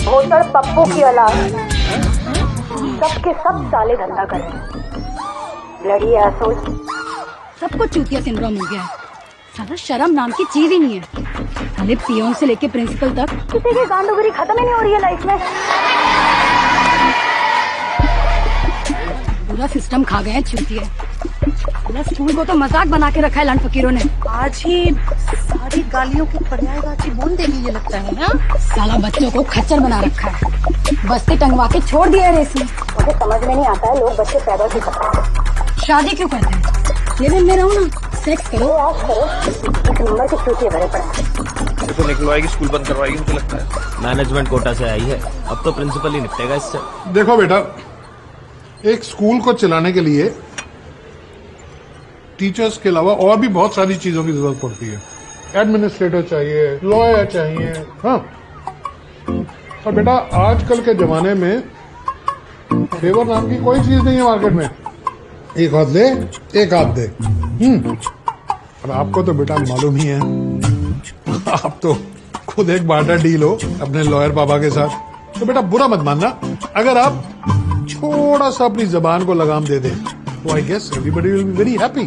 भोसड़ पप्पू की औलाद सबके सब साले धंधा करें। लड़ी असोल सबको चूतिया सिंड्रोम हो गया है। साला शर्म नाम की चीज ही नहीं है। साले पियोन से लेके प्रिंसिपल तक किसी की गांडूगिरी खत्म ही नहीं हो रही है लाइफ में। पूरा सिस्टम खा गए हैं चूतिया। साला स्कूल को तो मजाक बना के रखा है लंड फकीरों ने। आज ही सारी गालियों की पर्यायवाची बोल देगी ये लगता है ना। साला बच्चों को खच्चर बना रखा है। बस्ती टंगवा के छोड़ दिया है रेस में। मुझे समझ में नहीं आता है लोग बच्चे पैदा क्यों करते हैं। शादी क्यों करते हैं? लिव इन में रहो ना, सेक्स करो। ऐश करो, एक नंबर के चूतिए भरे पड़े। ये तो निकलवाएगी, स्कूल बंद करवाएगी मुझे लगता है। मैनेजमेंट कोटा से आई है, अब तो प्रिंसिपल ही निपटेगा इससे। देखो बेटा, एक स्कूल को चलाने के लिए टीचर्स के अलावा और भी बहुत सारी चीजों की जरूरत पड़ती है। एडमिनिस्ट्रेटर चाहिए, लॉयर चाहिए। हाँ, और बेटा आजकल के जमाने में फेवर नाम की कोई चीज नहीं है मार्केट में। एक हाथ दे, एक हाथ दे। और आपको तो बेटा मालूम ही है, आप तो खुद एक बार्टर डील हो अपने लॉयर पापा के साथ। तो बेटा बुरा मत मानना अगर आप थोड़ा सा अपनी जबान को लगाम दे दें, तो I guess everybody will be very happy.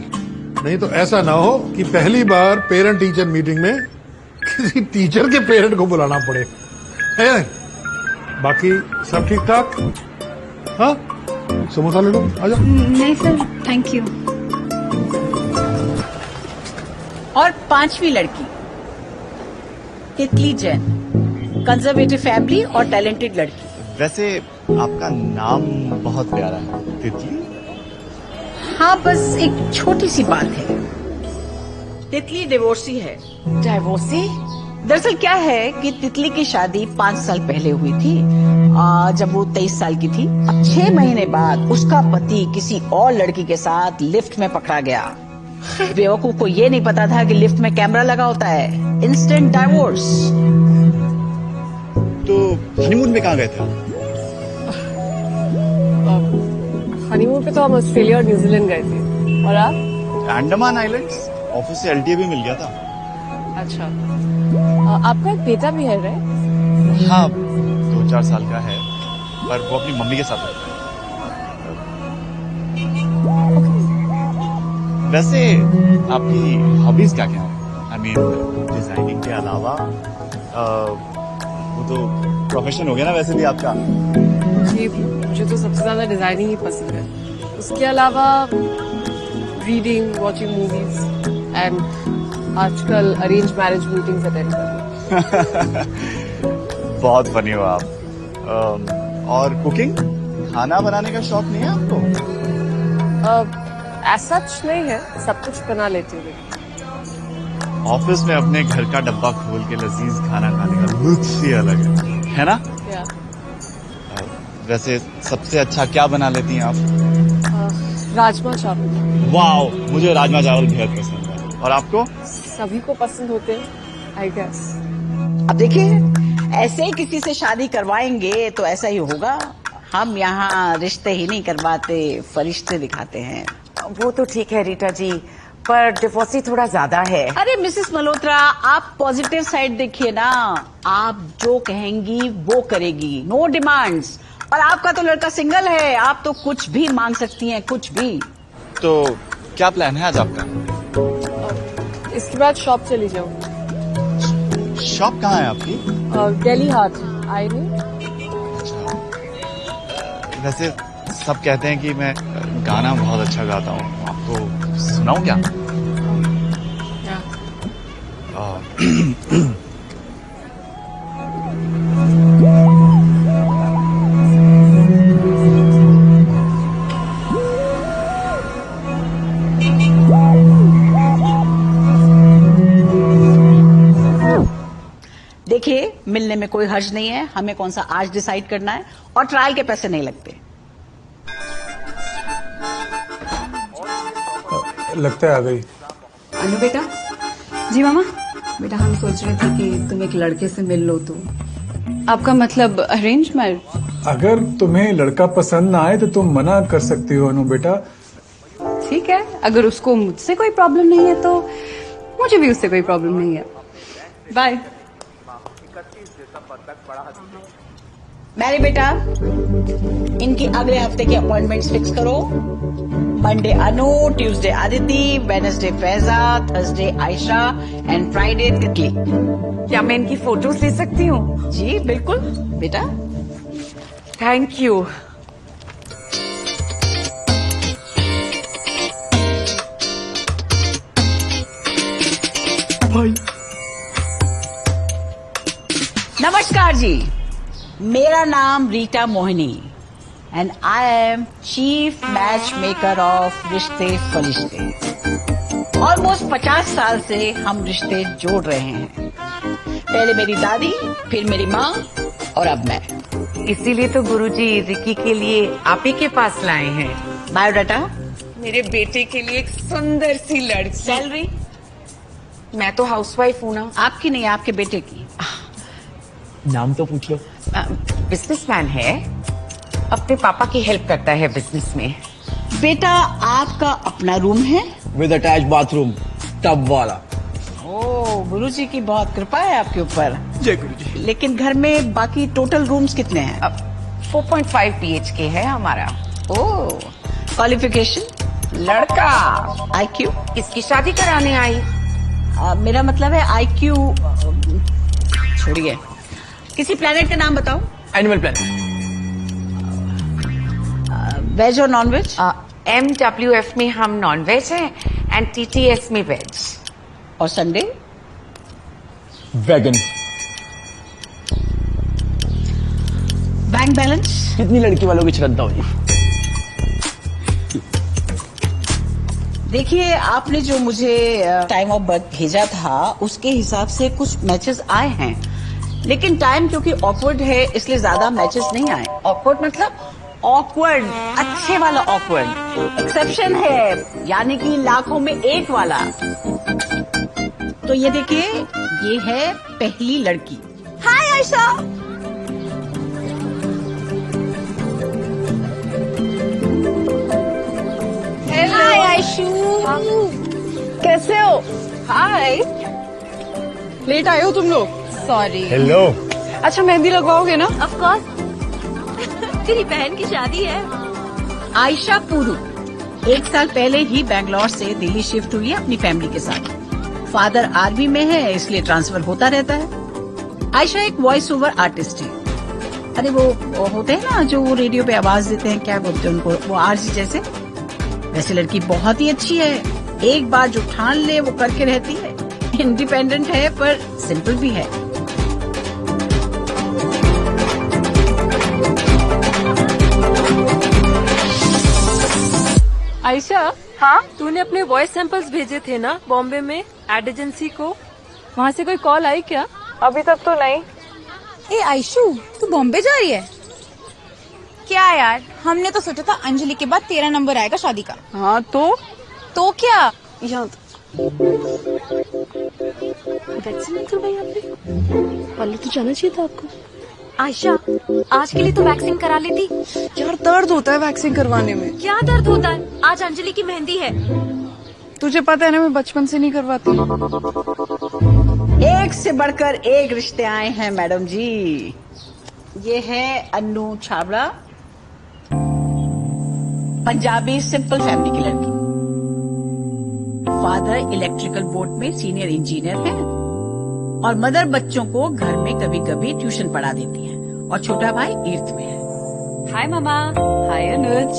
नहीं तो ऐसा ना हो कि पहली बार पेरेंट टीचर मीटिंग में किसी टीचर के पेरेंट को बुलाना पड़े, है नहीं? बाकी सब ठीक ठाक? हाँ, समोसा ले लो, आ जाओ। नहीं सर, थैंक यू। और पांचवी लड़की तितली जैन, कंजर्वेटिव फैमिली और टैलेंटेड लड़की। वैसे आपका नाम बहुत प्यारा है, तितली। हाँ, बस एक छोटी सी बात है, तितली डिवोर्सी है। डिवोर्सी? दरअसल क्या है कि तितली की शादी 5 साल पहले हुई थी, जब वो 23 साल की थी। 6 महीने बाद उसका पति किसी और लड़की के साथ लिफ्ट में पकड़ा गया। बेवकूफ को ये नहीं पता था कि लिफ्ट में कैमरा लगा होता है। Instant divorce. तो हनीमून में कहाँ गए थे? हनीमून पे तो हम ऑस्ट्रेलिया और न्यूजीलैंड गए थे। और आप? अंडमान आइलैंड्स। ऑफिस से एलटीए भी मिल गया था। अच्छा, आपका एक बेटा भी है राइट? हाँ, 2-4 साल का है, पर वो अपनी मम्मी के साथ रहता है। वैसे आपकी हॉबीज क्या क्या है? आई मीन डिजाइनिंग के अलावा वो तो प्रोफेशन हो गया ना वैसे भी आपका। जी, मुझे तो सबसे ज्यादा डिजाइनिंग ही पसंद है। उसके अलावा रीडिंग, वॉचिंग मूवीज एंड आजकल अरेंज मैरिज मीटिंग्स अटेंड करना। बहुत फनी हो आप। और कुकिंग, खाना बनाने का शौक नहीं है आपको? एज सच नहीं है, सब कुछ बना लेती हूँ। ऑफिस में अपने घर का डब्बा खोल के लजीज खाना खाने का लुत्फ ही अलग है ना? क्या? वैसे सबसे अच्छा क्या बना लेती हैं आप? राजमा चावल। वाओ, मुझे राजमा चावल बेहद पसंद है। और आपको? सभी को पसंद होते हैं आई गेस। अब देखिए, ऐसे ही किसी से शादी करवाएंगे तो ऐसा ही होगा। हम यहाँ रिश्ते ही नहीं करवाते, फरिश्ते दिखाते हैं। वो तो ठीक है रीटा जी, पर डिवोर्सी थोड़ा ज्यादा है। अरे मिसेस मल्होत्रा, आप पॉजिटिव साइड देखिए ना। आप जो कहेंगी वो करेगी, नो डिमांड्स। और आपका तो लड़का सिंगल है, आप तो कुछ भी मांग सकती हैं, कुछ भी। तो क्या प्लान है आज आपका? इसके बाद शॉप चली जाऊंगी। शॉप कहाँ है आपकी? दिल्ली हाट आई नहीं। वैसे सब कहते हैं कि मैं गाना बहुत अच्छा गाता हूँ, आपको सुनाऊं क्या? देखिए, मिलने में कोई हर्ज नहीं है। हमें कौन सा आज डिसाइड करना है, और ट्रायल के पैसे नहीं लगते। लगता है आ गई। अनु बेटा। जी मामा। बेटा हम सोच रहे थे कि तुम एक लड़के से मिल लो तो। आपका मतलब अरेंज मैरिज? अगर तुम्हें लड़का पसंद ना आए तो तुम मना कर सकती हो अनु बेटा। ठीक है, अगर उसको मुझसे कोई प्रॉब्लम नहीं है तो मुझे भी उससे कोई प्रॉब्लम नहीं है। बाय। मैरी बेटा, इनकी अगले हफ्ते की अपॉइंटमेंट्स फिक्स करो। Monday Anu, Tuesday Aditi, Wednesday Faiza, Thursday Ayesha and Friday तितली। क्या मैं इनकी फोटोज ले सकती हूँ? जी बिल्कुल बेटा। Thank you. नमस्कार जी, मेरा नाम Rita Mohini and I am chief match maker of रिश्ते फरिश्ते। ऑलमोस्ट 50 साल से हम रिश्ते जोड़ रहे हैं। पहले मेरी दादी, फिर मेरी माँ और अब मैं। इसीलिए तो गुरुजी रिकी के लिए आप ही के पास लाए हैं। बायोडाटा? मेरे बेटे के लिए एक सुंदर सी लड़की। सैलरी? मैं तो हाउसवाइफ हूँ ना। आपकी नहीं, आपके बेटे की। नाम तो पूछ लो। बिजनेसमैन है, अपने पापा की हेल्प करता है बिजनेस में। बेटा, आपका अपना रूम है? विद अटैच बाथरूम, टब वाला। ओह, गुरुजी की बहुत कृपा है आपके ऊपर। जय गुरुजी। लेकिन घर में बाकी टोटल रूम्स कितने हैं? 4.5 BHK है हमारा। ओह, क्वालिफिकेशन? लड़का। IQ? इसकी शादी कराने आई। मेरा मतलब है IQ छोड़िए। किसी प्लेनेट का नाम बताओ। Animal planet. वेज और नॉन वेज? MWF में हम नॉन वेज हैं एंड TTS में वेज। और संडे? वेगन। Bank balance? कितनी लड़की वालों की श्रद्धा होगी। देखिए, आपने जो मुझे टाइम ऑफ बर्थ भेजा था उसके हिसाब से कुछ मैचेस आए हैं, लेकिन टाइम क्योंकि ऑकवर्ड है इसलिए ज्यादा मैचेस नहीं आए। ऑकवर्ड मतलब? ऑकवर्ड, अच्छे वाला ऑकवर्ड। एक्सेप्शन है, यानी कि लाखों में एक वाला। तो ये देखिए, ये है पहली लड़की। हाय आयशा। हाय आयशू, कैसे हो? हाय, लेट आए हो तुम लोग? सॉरी। हेलो। अच्छा, मेहंदी लगवाओगे ना? Of course. तेरी बहन की शादी है। आयशा पुरू 1 साल पहले ही बैंगलोर से दिल्ली शिफ्ट हुई है अपनी फैमिली के साथ। फादर आर्मी में है, इसलिए ट्रांसफर होता रहता है। आयशा एक वॉइस ओवर आर्टिस्ट है। अरे वो होते हैं ना जो रेडियो पे आवाज देते हैं, क्या बोलते हैं उनको, वो आरजी जैसे। वैसे लड़की बहुत ही अच्छी है, एक बार जो ठान ले वो करके रहती है। इंडिपेंडेंट है पर सिंपल भी है। आयशा, हाँ? तूने अपने वॉइस सैंपल्स भेजे थे ना बॉम्बे में एड एजेंसी को, वहाँ से कोई कॉल आई क्या? अभी तक तो नहीं। ए आयशू, तू बॉम्बे जा रही है क्या यार? हमने तो सोचा था अंजलि के बाद तेरा नंबर आएगा शादी का। हाँ तो क्या? यहाँ वैक्सीन तो भाई आपने पहले तो जाना चाहिए था आपको। आयशा, आज के लिए तो वैक्सीन करा लेती। यार दर्द होता है वैक्सीन करवाने में। क्या दर्द होता है? आज अंजलि की मेहंदी है। तुझे पता है ना, मैं बचपन से नहीं करवाती। एक से बढ़कर एक रिश्ते आए हैं मैडम जी। ये है अन्नू छाबड़ा, पंजाबी सिंपल फैमिली की लड़की। फादर इलेक्ट्रिकल बोर्ड में सीनियर इंजीनियर हैं और मदर बच्चों को घर में कभी कभी ट्यूशन पढ़ा देती है और छोटा भाई 8th में है। हाय मामा। हाय अनुज।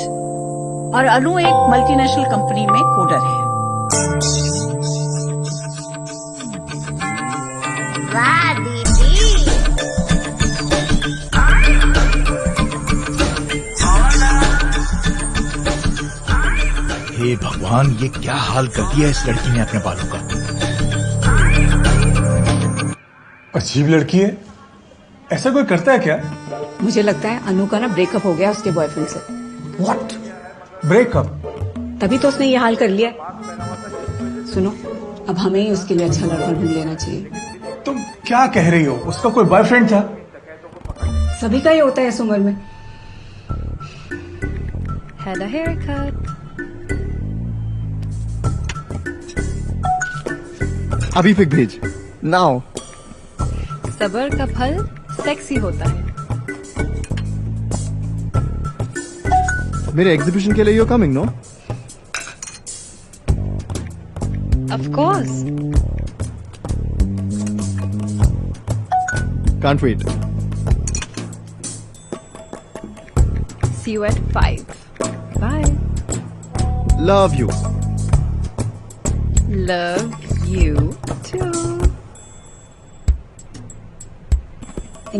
और अनु एक मल्टीनेशनल कंपनी में कोडर है। वाह दीदी। हे भगवान, ये क्या हाल कर दिया इस लड़की ने अपने बालों का। अजीब लड़की है, ऐसा कोई करता है क्या? मुझे लगता है अनु का ना ब्रेकअप हो गया उसके बॉयफ्रेंड से। व्हाट? ब्रेकअप? तभी तो उसने ये हाल कर लिया। सुनो, अब हमें ही उसके लिए अच्छा लड़का ढूंढ लेना चाहिए। तुम क्या कह रही हो? उसका कोई बॉयफ्रेंड था? सभी का ही होता है इस उम्र में। had a haircut. अभी पिक भेज नाउ। सबर का फल सेक्सी होता है। मेरे एग्जीबिशन के लिए you coming no? Of course. Can't wait. See you at 5. Bye. Love you. Love you too.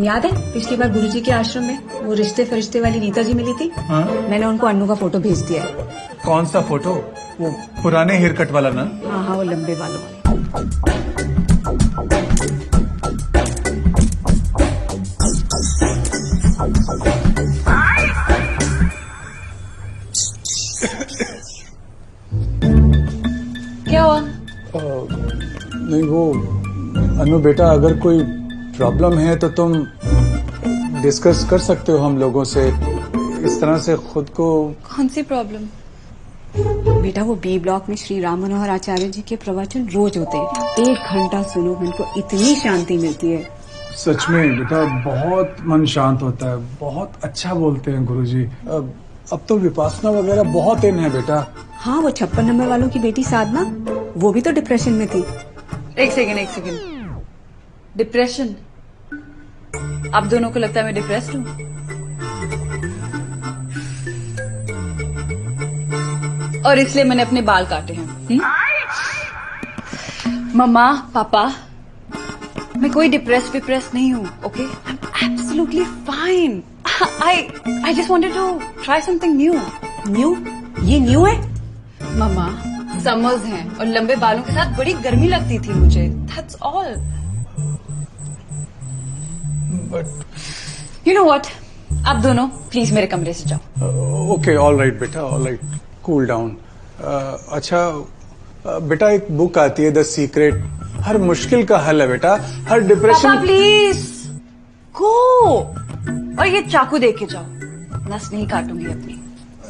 याद है पिछली बार गुरुजी के आश्रम में वो रिश्ते फरिश्ते वाली नीता जी मिली थी? हाँ? मैंने उनको अन्नू का फोटो भेज दिया है। कौन सा फोटो? वो पुराने हेयर कट वाला ना? हाँ हाँ, वो लंबे बालों वाला। क्या हुआ? नहीं वो अनु बेटा, अगर कोई प्रॉब्लम है तो तुम डिस्कस कर सकते हो हम लोगों से। इस तरह से खुद को। कौन सी प्रॉब्लम? बेटा वो बी ब्लॉक में श्री राम मनोहर आचार्य जी के प्रवचन रोज होते हैं। 1 घंटा सुनो, मन को इतनी शांति मिलती है। सच में बेटा बहुत मन शांत होता है। बहुत अच्छा बोलते हैं गुरुजी। अब तो विपासना वगैरह बहुत इन है बेटा। हाँ, वो 56 नंबर वालों की बेटी साधना, वो भी तो डिप्रेशन में थी। एक सेकेंड। डिप्रेशन? आप दोनों को लगता है मैं डिप्रेस्ड हूँ? और इसलिए मैंने अपने बाल काटे हैं। मम्मा पापा, मैं कोई डिप्रेस नहीं हूँ। Okay, I am absolutely fine. I just wanted to try something new. New? ये न्यू है? मम्मा, समर्स हैं और लंबे बालों के साथ बड़ी गर्मी लगती थी मुझे। That's all. You know what, आप दोनों प्लीज मेरे कमरे से जाओ। ओके, ऑल राइट बेटा, ऑल राइट, कूल डाउन। अच्छा बेटा, एक बुक आती है द सीक्रेट, हर मुश्किल का हल है बेटा, हर डिप्रेशन। पापा प्लीज गो, और ये चाकू दे के जाओ, नस नहीं काटूंगी अपनी।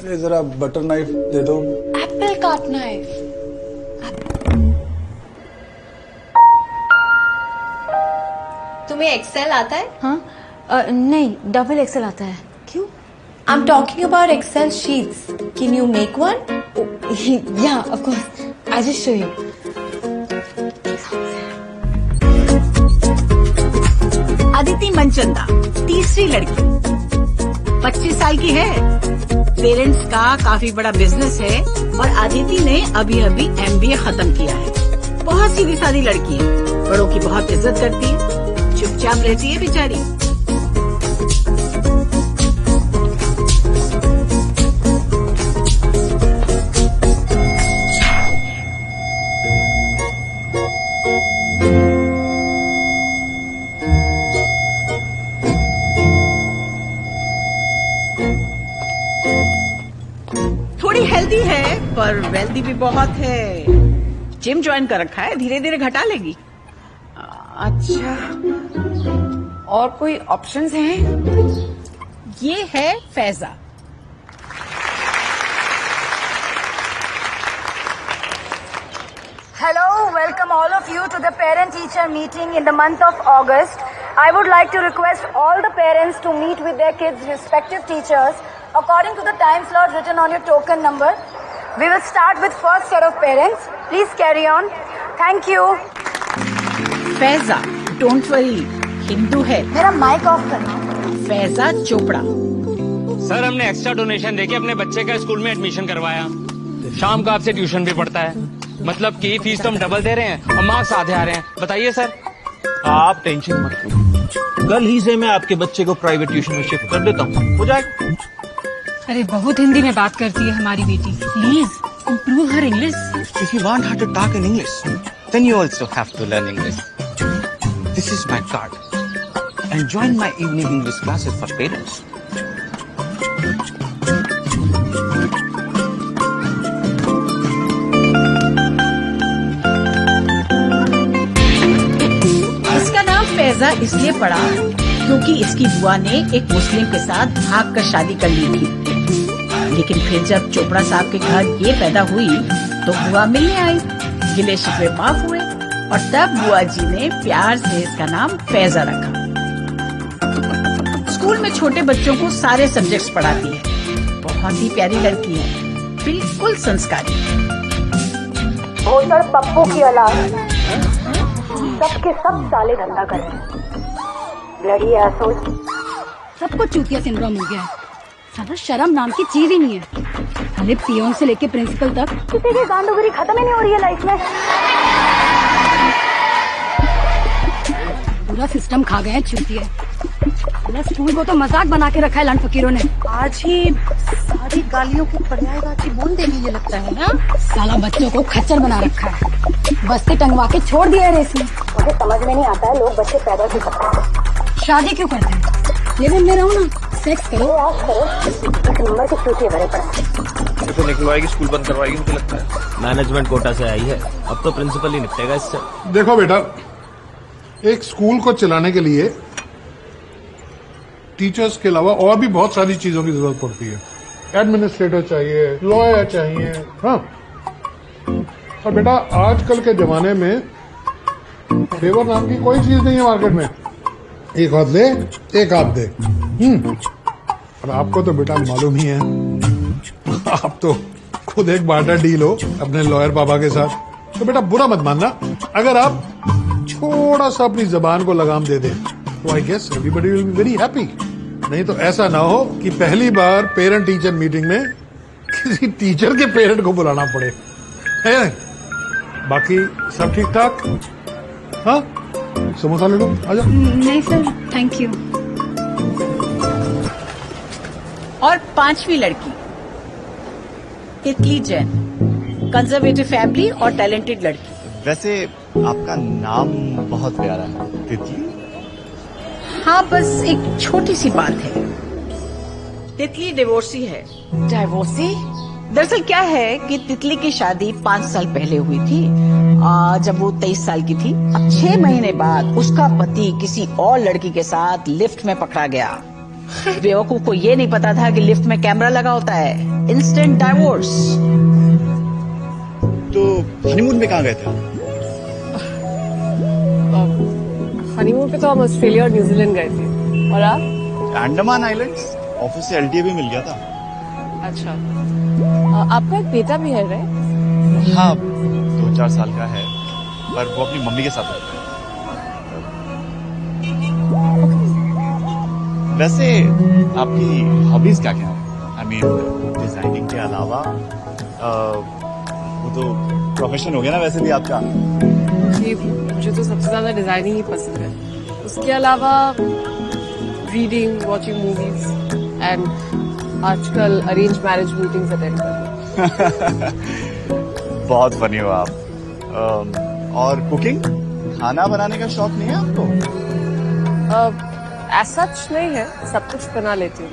अरे जरा बटर नाइफ दे दो। एप्पल काटना है। तुम्हें एक्सेल आता है? हाँ? नहीं, डबल एक्सेल आता है। क्यों? I'm talking about Excel sheets. Can you make one? Yeah, of course. I'll just show you. Aditi Manchanda, तीसरी लड़की, 25 साल की है। पेरेंट्स का काफी बड़ा बिजनेस है और अदिति ने अभी MBA खत्म किया है। बहुत सीधी सादी लड़की है, बड़ों की बहुत इज्जत करती है, चुपचाप रहती है बेचारी। थोड़ी हेल्दी है पर वेल्दी भी बहुत है। जिम ज्वाइन कर रखा है, धीरे धीरे घटा लेगी। अच्छा, और कोई ऑप्शंस हैं? ये है Faiza. Hello, welcome all of you to the parent-teacher meeting in the month of August. I would like to request all the parents to meet with their kids' respective teachers according to the time slot written on your token number. We will start with first set of parents. Please carry on. Thank you. Faiza, don't worry, Hindu है। मेरा mic off करना। Faiza Chopra. Sir, हमने extra donation देके अपने बच्चे का school में admission करवाया। शाम को आपसे ट्यूशन भी पढ़ता है, मतलब कि फीस तो हम डबल दे रहे हैं और मार्क्स आधे आ रहे हैं। बताइए सर। आप टेंशन मत लो, कल ही से मैं आपके बच्चे को प्राइवेट ट्यूशन में शिफ्ट कर देता हूँ, हो जाएगा। अरे बहुत हिंदी में बात करती है हमारी बेटी, please improve her English. If you want her to talk in English, then you also have to learn English. This is my card. And join my evening English classes for parents. इसका नाम फैजा इसलिए पड़ा क्योंकि इसकी बुआ ने एक मुस्लिम के साथ भाग कर शादी कर ली थी। लेकिन फिर जब चोपड़ा साहब के घर ये पैदा हुई तो बुआ मिलने आई, गिले शिकवे माफ हुए और तब बुआ जी ने प्यार से इसका नाम फैजा रखा। स्कूल में छोटे बच्चों को सारे सब्जेक्ट्स पढ़ाती है, बहुत ही प्यारी लड़की है, बिल्कुल संस्कारी। भोसड़ पप्पू की औलाद सबके सब साले धंधा कर रहे हैं। Bloody asshole. सबको चूतिया सिंड्रोम हो गया है। साला शर्म नाम की चीज ही नहीं है। साले पियोन से लेके प्रिंसिपल तक किसी की गांडूगिरी खत्म ही नहीं हो रही है लाइफ में। पूरा सिस्टम खा गए हैं चूतिया। साला स्कूल को तो मजाक बना के रखा है लंड फकीरों ने। आज ही सारी गालियों को पर्यायवाची बोल देगी ये लगता है ना। साला बच्चों को खच्चर बना रखा है, बस्ती टंगवा के छोड़ दिया है रेस में। मुझे समझ में नहीं आता है लोग बच्चे पैदा क्यों करते हैं। शादी क्यों करते हैं? लिव में रहो ना, सेक्स करो। एक नंबर की चूतिया भरे पड़े। ये तो निकलवाएगी, स्कूल बंद करवाएगी मुझे लगता है। मैनेजमेंट कोटा से आई है, अब तो प्रिंसिपल ही निपटेगा इससे। देखो बेटा, एक स्कूल को चलाने के लिए टीचर्स के अलावा और भी बहुत सारी चीजों की जरूरत पड़ती है। एडमिनिस्ट्रेटर चाहिए, लॉयर चाहिए। हाँ, और बेटा आजकल के जमाने में फेवर नाम की कोई चीज नहीं है मार्केट में। एक हाथ ले, एक हाथ दे। और आपको तो बेटा मालूम ही है, आप तो खुद एक बार्टर डील हो अपने लॉयर पापा के साथ। तो बेटा बुरा मत मानना अगर आप थोड़ा सा अपनी जबान को लगाम दे दें, तो I guess everybody will be very happy. नहीं तो ऐसा ना हो कि पहली बार पेरेंट टीचर मीटिंग में किसी टीचर के पेरेंट को बुलाना पड़े। है बाकी सब ठीक ठाक? हाँ, समोसा ले लो, आजा। नहीं सर, थैंक यू। और पांचवी लड़की तितली जैन, कंजर्वेटिव फैमिली और टैलेंटेड लड़की। वैसे आपका नाम बहुत प्यारा है, तितली। हाँ, बस एक छोटी सी बात है, तितली डिवोर्सी है। डिवोर्सी? दरअसल क्या है कि तितली की शादी 5 साल पहले हुई थी, जब वो 23 साल की थी। अब 6 महीने बाद उसका पति किसी और लड़की के साथ लिफ्ट में पकड़ा गया। बेवकूफ को ये नहीं पता था कि लिफ्ट में कैमरा लगा होता है। Instant divorce. तो हनीमून में कहाँ गए थे? हनीमून पे तो हम ऑस्ट्रेलिया और न्यूजीलैंड गए थे। और आप? अंडमान आइलैंड्स। ऑफिस से एलटीए भी मिल गया था। अच्छा, आपका एक बेटा भी है राइट? हाँ, 2-4 साल का है, पर वो अपनी मम्मी के साथ रहता है। वैसे आपकी हॉबीज क्या क्या है? आई मीन डिजाइनिंग के अलावा वो तो प्रोफेशन हो गया ना वैसे भी आपका। जी, मुझे तो सबसे ज्यादा डिजाइनिंग ही पसंद है। उसके अलावा रीडिंग, वॉचिंग मूवीज एंड आजकल अरेंज मैरिज मीटिंग्स अटेंड करना। बहुत फनी हो आप। और कुकिंग, खाना बनाने का शौक नहीं है आपको? ऐसा सच नहीं है, सब कुछ बना लेती हूँ।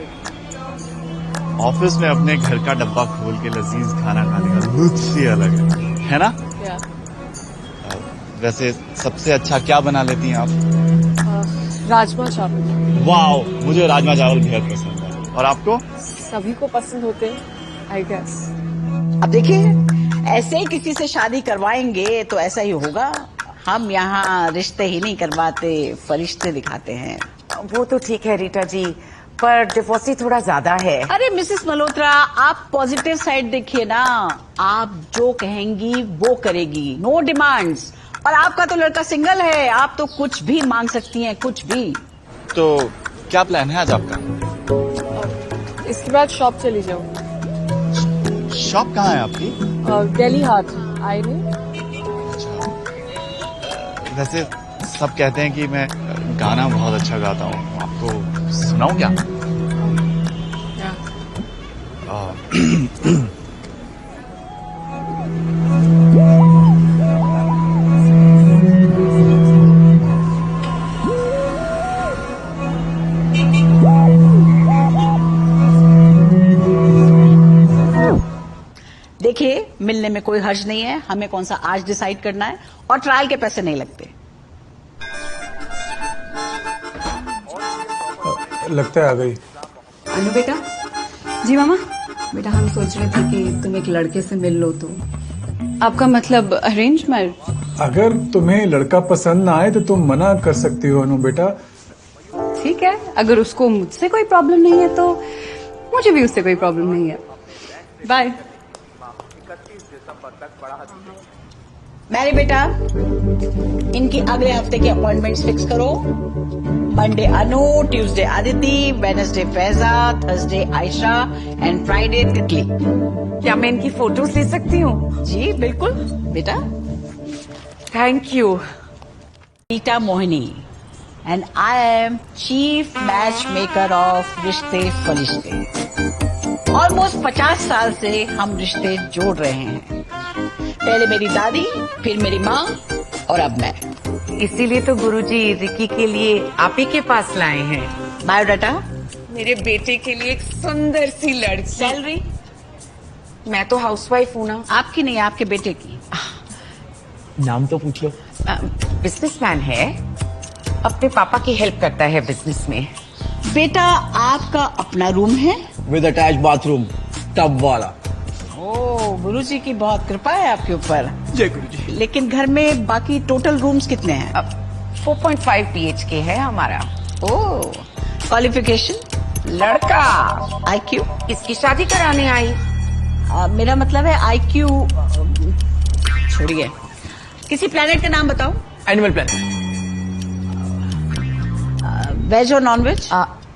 ऑफिस में अपने घर का डब्बा खोल के लजीज खाना खाने का लुत्फ ही अलग है ना? क्या? वैसे सबसे अच्छा क्या बना लेती हैं आप? राजमा चावल। वाओ, मुझे राजमा चावल बेहद पसंद है। और आपको? सभी को पसंद होते हैं, आई गेस। अब देखिए, ऐसे ही किसी से शादी करवाएंगे तो ऐसा ही होगा। हम यहाँ रिश्ते ही नहीं करवाते, फरिश्ते दिखाते हैं। वो तो ठीक है रीटा जी, पर डिवोर्सी थोड़ा ज्यादा है। अरे मिसेस मल्होत्रा, आप पॉजिटिव साइड देखिए ना। आप जो कहेंगी वो करेगी, नो डिमांड्स। और आपका तो लड़का सिंगल है, आप तो कुछ भी मांग सकती हैं, कुछ भी। तो क्या प्लान है आज आपका? इसके बाद शॉप चली जाऊँ। शॉप कहाँ है आपकी? दिल्ली हाट आई नहीं। वैसे सब कहते हैं कि मैं गाना बहुत अच्छा गाता हूँ, आपको सुनाऊं क्या? देखिए, मिलने में कोई हर्ज नहीं है। हमें कौन सा आज डिसाइड करना है, और ट्रायल के पैसे नहीं लगते। लगता है आ गई। अनु बेटा। जी मामा। बेटा हम सोच रहे थे कि तुम एक लड़के से मिल लो तो। आपका मतलब अरेंज मैरिज? अगर तुम्हें लड़का पसंद ना आए तो तुम मना कर सकती हो अनु बेटा। ठीक है, अगर उसको मुझसे कोई प्रॉब्लम नहीं है तो मुझे भी उससे कोई प्रॉब्लम नहीं है। बाय। मैरी बेटा, इनकी अगले हफ्ते की अपॉइंटमेंट्स फिक्स करो। Monday Anu, Tuesday Aditi, Wednesday Faiza, Thursday Ayesha and Friday तितली। क्या मैं इनकी फोटोज ले सकती हूँ? जी बिल्कुल बेटा। Thank you. Rita Mohini and I am chief match maker of रिश्ते फरिश्ते। ऑलमोस्ट 50 साल से हम रिश्ते जोड़ रहे हैं। पहले मेरी दादी, फिर मेरी माँ और अब मैं। इसीलिए तो गुरुजी रिकी के लिए आप ही के पास लाए हैं। बायोडाटा? मेरे बेटे के लिए एक सुंदर सी लड़की। सैलरी? मैं तो हाउसवाइफ हूँ ना। आपकी नहीं, आपके बेटे की। नाम तो पूछ लो। बिजनेसमैन है, अपने पापा की हेल्प करता है बिजनेस में। बेटा आपका अपना रूम है? विद अटैच बाथरूम, टब वाला। ओह, गुरुजी की बहुत कृपा है आपके ऊपर। जय गुरुजी। लेकिन घर में बाकी टोटल रूम्स कितने हैं? 4.5 BHK है हमारा। ओह, क्वालिफिकेशन? लड़का। IQ? इसकी शादी कराने आई। मेरा मतलब है IQ छोड़िए। किसी प्लेनेट का नाम बताओ। Animal planet. वेज और नॉन वेज?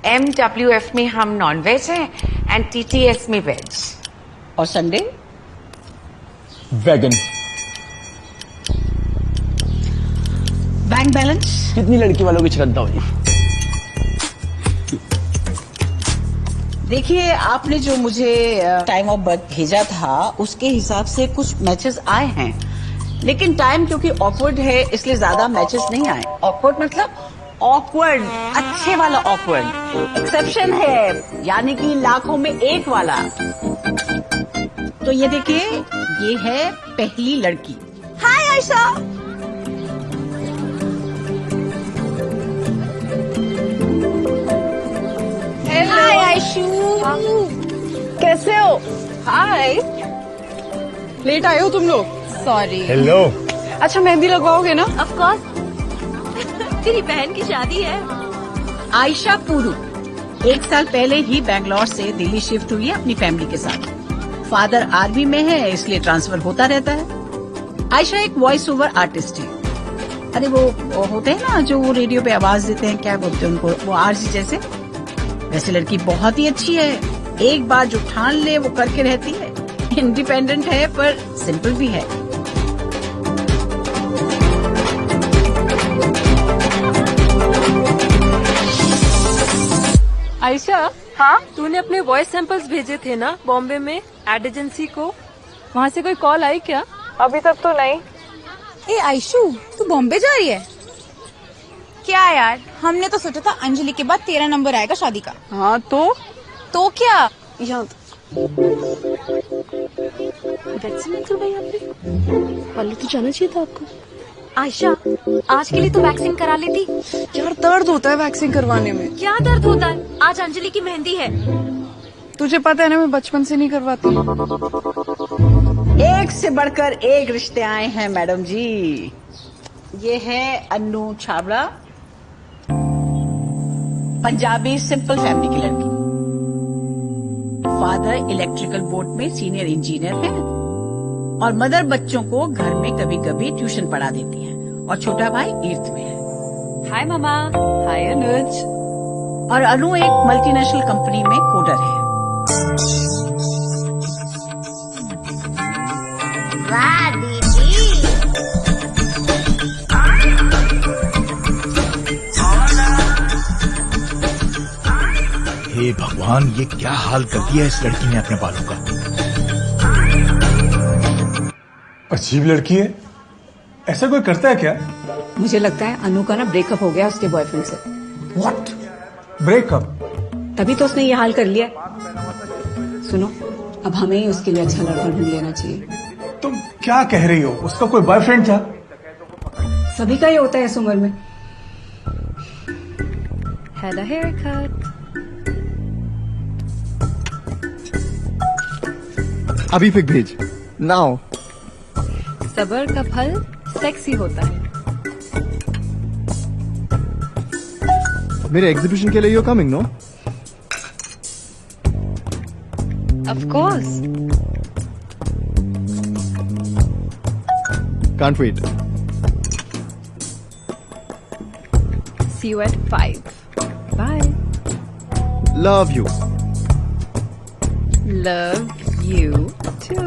MWF में हम नॉन वेज हैं एंड TTS में वेज। और संडे? वेगन। Bank balance? कितनी लड़की वालों की श्रद्धा होगी। देखिए, आपने जो मुझे टाइम ऑफ बर्थ भेजा था उसके हिसाब से कुछ मैचेस आए हैं, लेकिन टाइम क्योंकि ऑकवर्ड है इसलिए ज्यादा मैचेस नहीं आए। ऑकवर्ड मतलब? ऑकवर्ड, अच्छे वाला ऑकवर्ड। एक्सेप्शन है, यानी कि लाखों में एक वाला। तो ये देखिए, ये है पहली लड़की। हाय आयशा। हाय आयशू, कैसे हो? हाय। लेट आए हो तुम लोग? सॉरी। हेलो। अच्छा, मेहंदी लगवाओगे ना? Of course. तेरी बहन की शादी है। आयशा पुरू 1 साल पहले ही बैंगलोर से दिल्ली शिफ्ट हुई है अपनी फैमिली के साथ। फादर आर्मी में है इसलिए ट्रांसफर होता रहता है। आयशा एक वॉइस ओवर आर्टिस्ट है। अरे वो होते हैं ना जो वो रेडियो पे आवाज देते हैं, क्या बोलते हैं उनको, वो आरजी जैसे। वैसे लड़की बहुत ही अच्छी है, एक बार जो ठान ले वो करके रहती है। इंडिपेंडेंट है पर सिंपल भी है। आयशा, हाँ? तूने अपने वॉइस सैंपल्स भेजे थे ना बॉम्बे में एड एजेंसी को, वहाँ से कोई कॉल आई क्या? अभी तक तो नहीं। ए आयशू, तू बॉम्बे जा रही है क्या यार? हमने तो सोचा था अंजलि के बाद तेरा नंबर आएगा शादी का। हाँ तो क्या? यहाँ वैक्सीन करवाई आपने? पहले तो जाना चाहिए था आपको। आयशा, आज के लिए तो वैक्सीन करा लेती। यार दर्द होता है वैक्सीन करवाने में। क्या दर्द होता है? आज अंजलि की मेहंदी है। तुझे पता है ना, मैं बचपन से नहीं करवाती। एक से बढ़कर एक रिश्ते आए हैं मैडम जी। ये है अन्नू छाबड़ा, पंजाबी सिंपल फैमिली की लड़की। फादर इलेक्ट्रिकल बोर्ड में सीनियर इंजीनियर हैं और मदर बच्चों को घर में कभी कभी ट्यूशन पढ़ा देती है और छोटा भाई 8th में है। हाय मामा। हाय अनुज। और अनु एक मल्टीनेशनल कंपनी में कोडर है। वाह दीदी। हे भगवान, ये क्या हाल कर दिया इस लड़की ने अपने बालों का। अजीब लड़की है, ऐसा कोई करता है क्या? मुझे लगता है अनु का ना ब्रेकअप हो गया उसके बॉयफ्रेंड से। व्हाट? ब्रेकअप? तभी तो उसने ये हाल कर लिया। सुनो, अब हमें ही उसके लिए अच्छा लड़का ढूंढ लेना चाहिए। तुम क्या कह रही हो? उसका कोई बॉयफ्रेंड था? सभी का ही होता है इस उम्र में। Had a haircut. अभी पिक भेज नाउ। सबर का फल सेक्सी होता है। मेरे एग्जीबिशन के लिए you coming no? Of course. Can't wait. See you at 5. Bye. Love you. Love you too.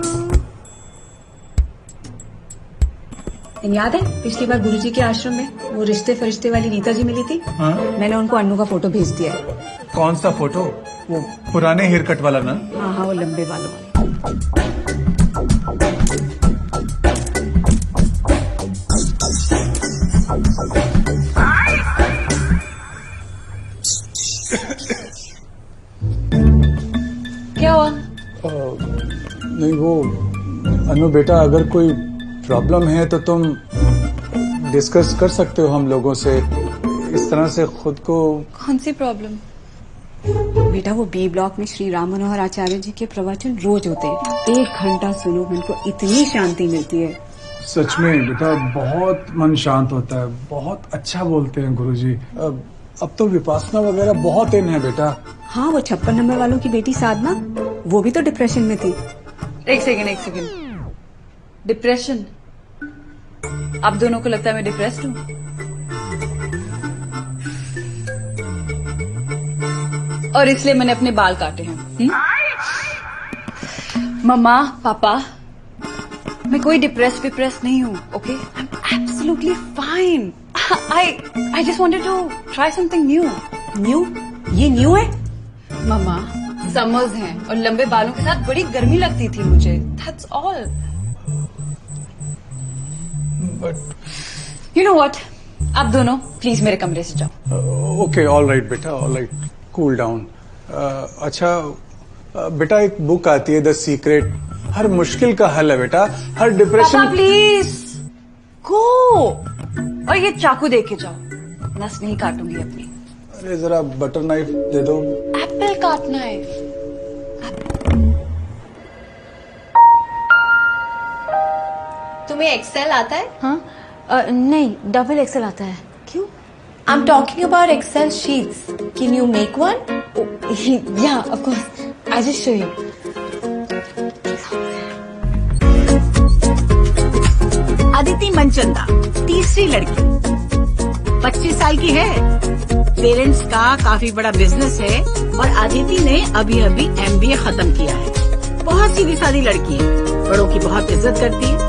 याद है पिछली बार गुरुजी के आश्रम में वो रिश्ते फरिश्ते वाली नीता जी मिली थी? हाँ? मैंने उनको अन्नू का फोटो भेज दिया है। कौन सा फोटो? वो पुराने हेयर कट वाला ना? हाँ हाँ, वो लंबे बालों वाला। क्या हुआ? नहीं वो अनु बेटा, अगर कोई प्रॉब्लम है तो तुम डिस्कस कर सकते हो हम लोगों से। इस तरह से खुद को। कौन सी प्रॉब्लम? बेटा वो बी ब्लॉक में श्री राम मनोहर आचार्य जी के प्रवचन रोज होते हैं। 1 घंटा सुनो, मन को इतनी शांति मिलती है। सच में बेटा बहुत मन शांत होता है। बहुत अच्छा बोलते हैं गुरुजी। अब तो विपासना वगैरह बहुत इन है बेटा। हाँ, वो 56 नंबर वालों की बेटी साधना, वो भी तो डिप्रेशन में थी। एक सेकेंड। डिप्रेशन? आप दोनों को लगता है मैं डिप्रेस्ड हूँ? और इसलिए मैंने अपने बाल काटे हैं। मम्मा, पापा, मैं कोई डिप्रेस नहीं हूँ। Okay, I am absolutely fine. I just wanted to try something new. New? ये न्यू है? मम्मा, समर्स हैं और लंबे बालों के साथ बड़ी गर्मी लगती थी मुझे। That's all. You know what, आप दोनों प्लीज मेरे कमरे से जाओ। ओके, ऑल राइट बेटा, ऑल राइट, कूल डाउन। अच्छा बेटा, एक बुक आती है द सीक्रेट, हर मुश्किल का हल है बेटा, हर डिप्रेशन। पापा प्लीज गो, और ये चाकू दे के जाओ, नस नहीं काटूंगी अपनी। अरे जरा बटर नाइफ दे दो। एप्पल काटना है। तुम्हें एक्सेल आता है? हाँ? नहीं, डबल एक्सेल आता है। क्यों? I am talking about Excel sheets. Can you make one? या of course, I just show you. Aditi Manchanda, तीसरी लड़की, 25 साल की है। पेरेंट्स का काफी बड़ा बिजनेस है और अदिति ने अभी MBA खत्म किया है। बहुत सीधी सादी लड़की है, बड़ों की बहुत इज्जत करती है।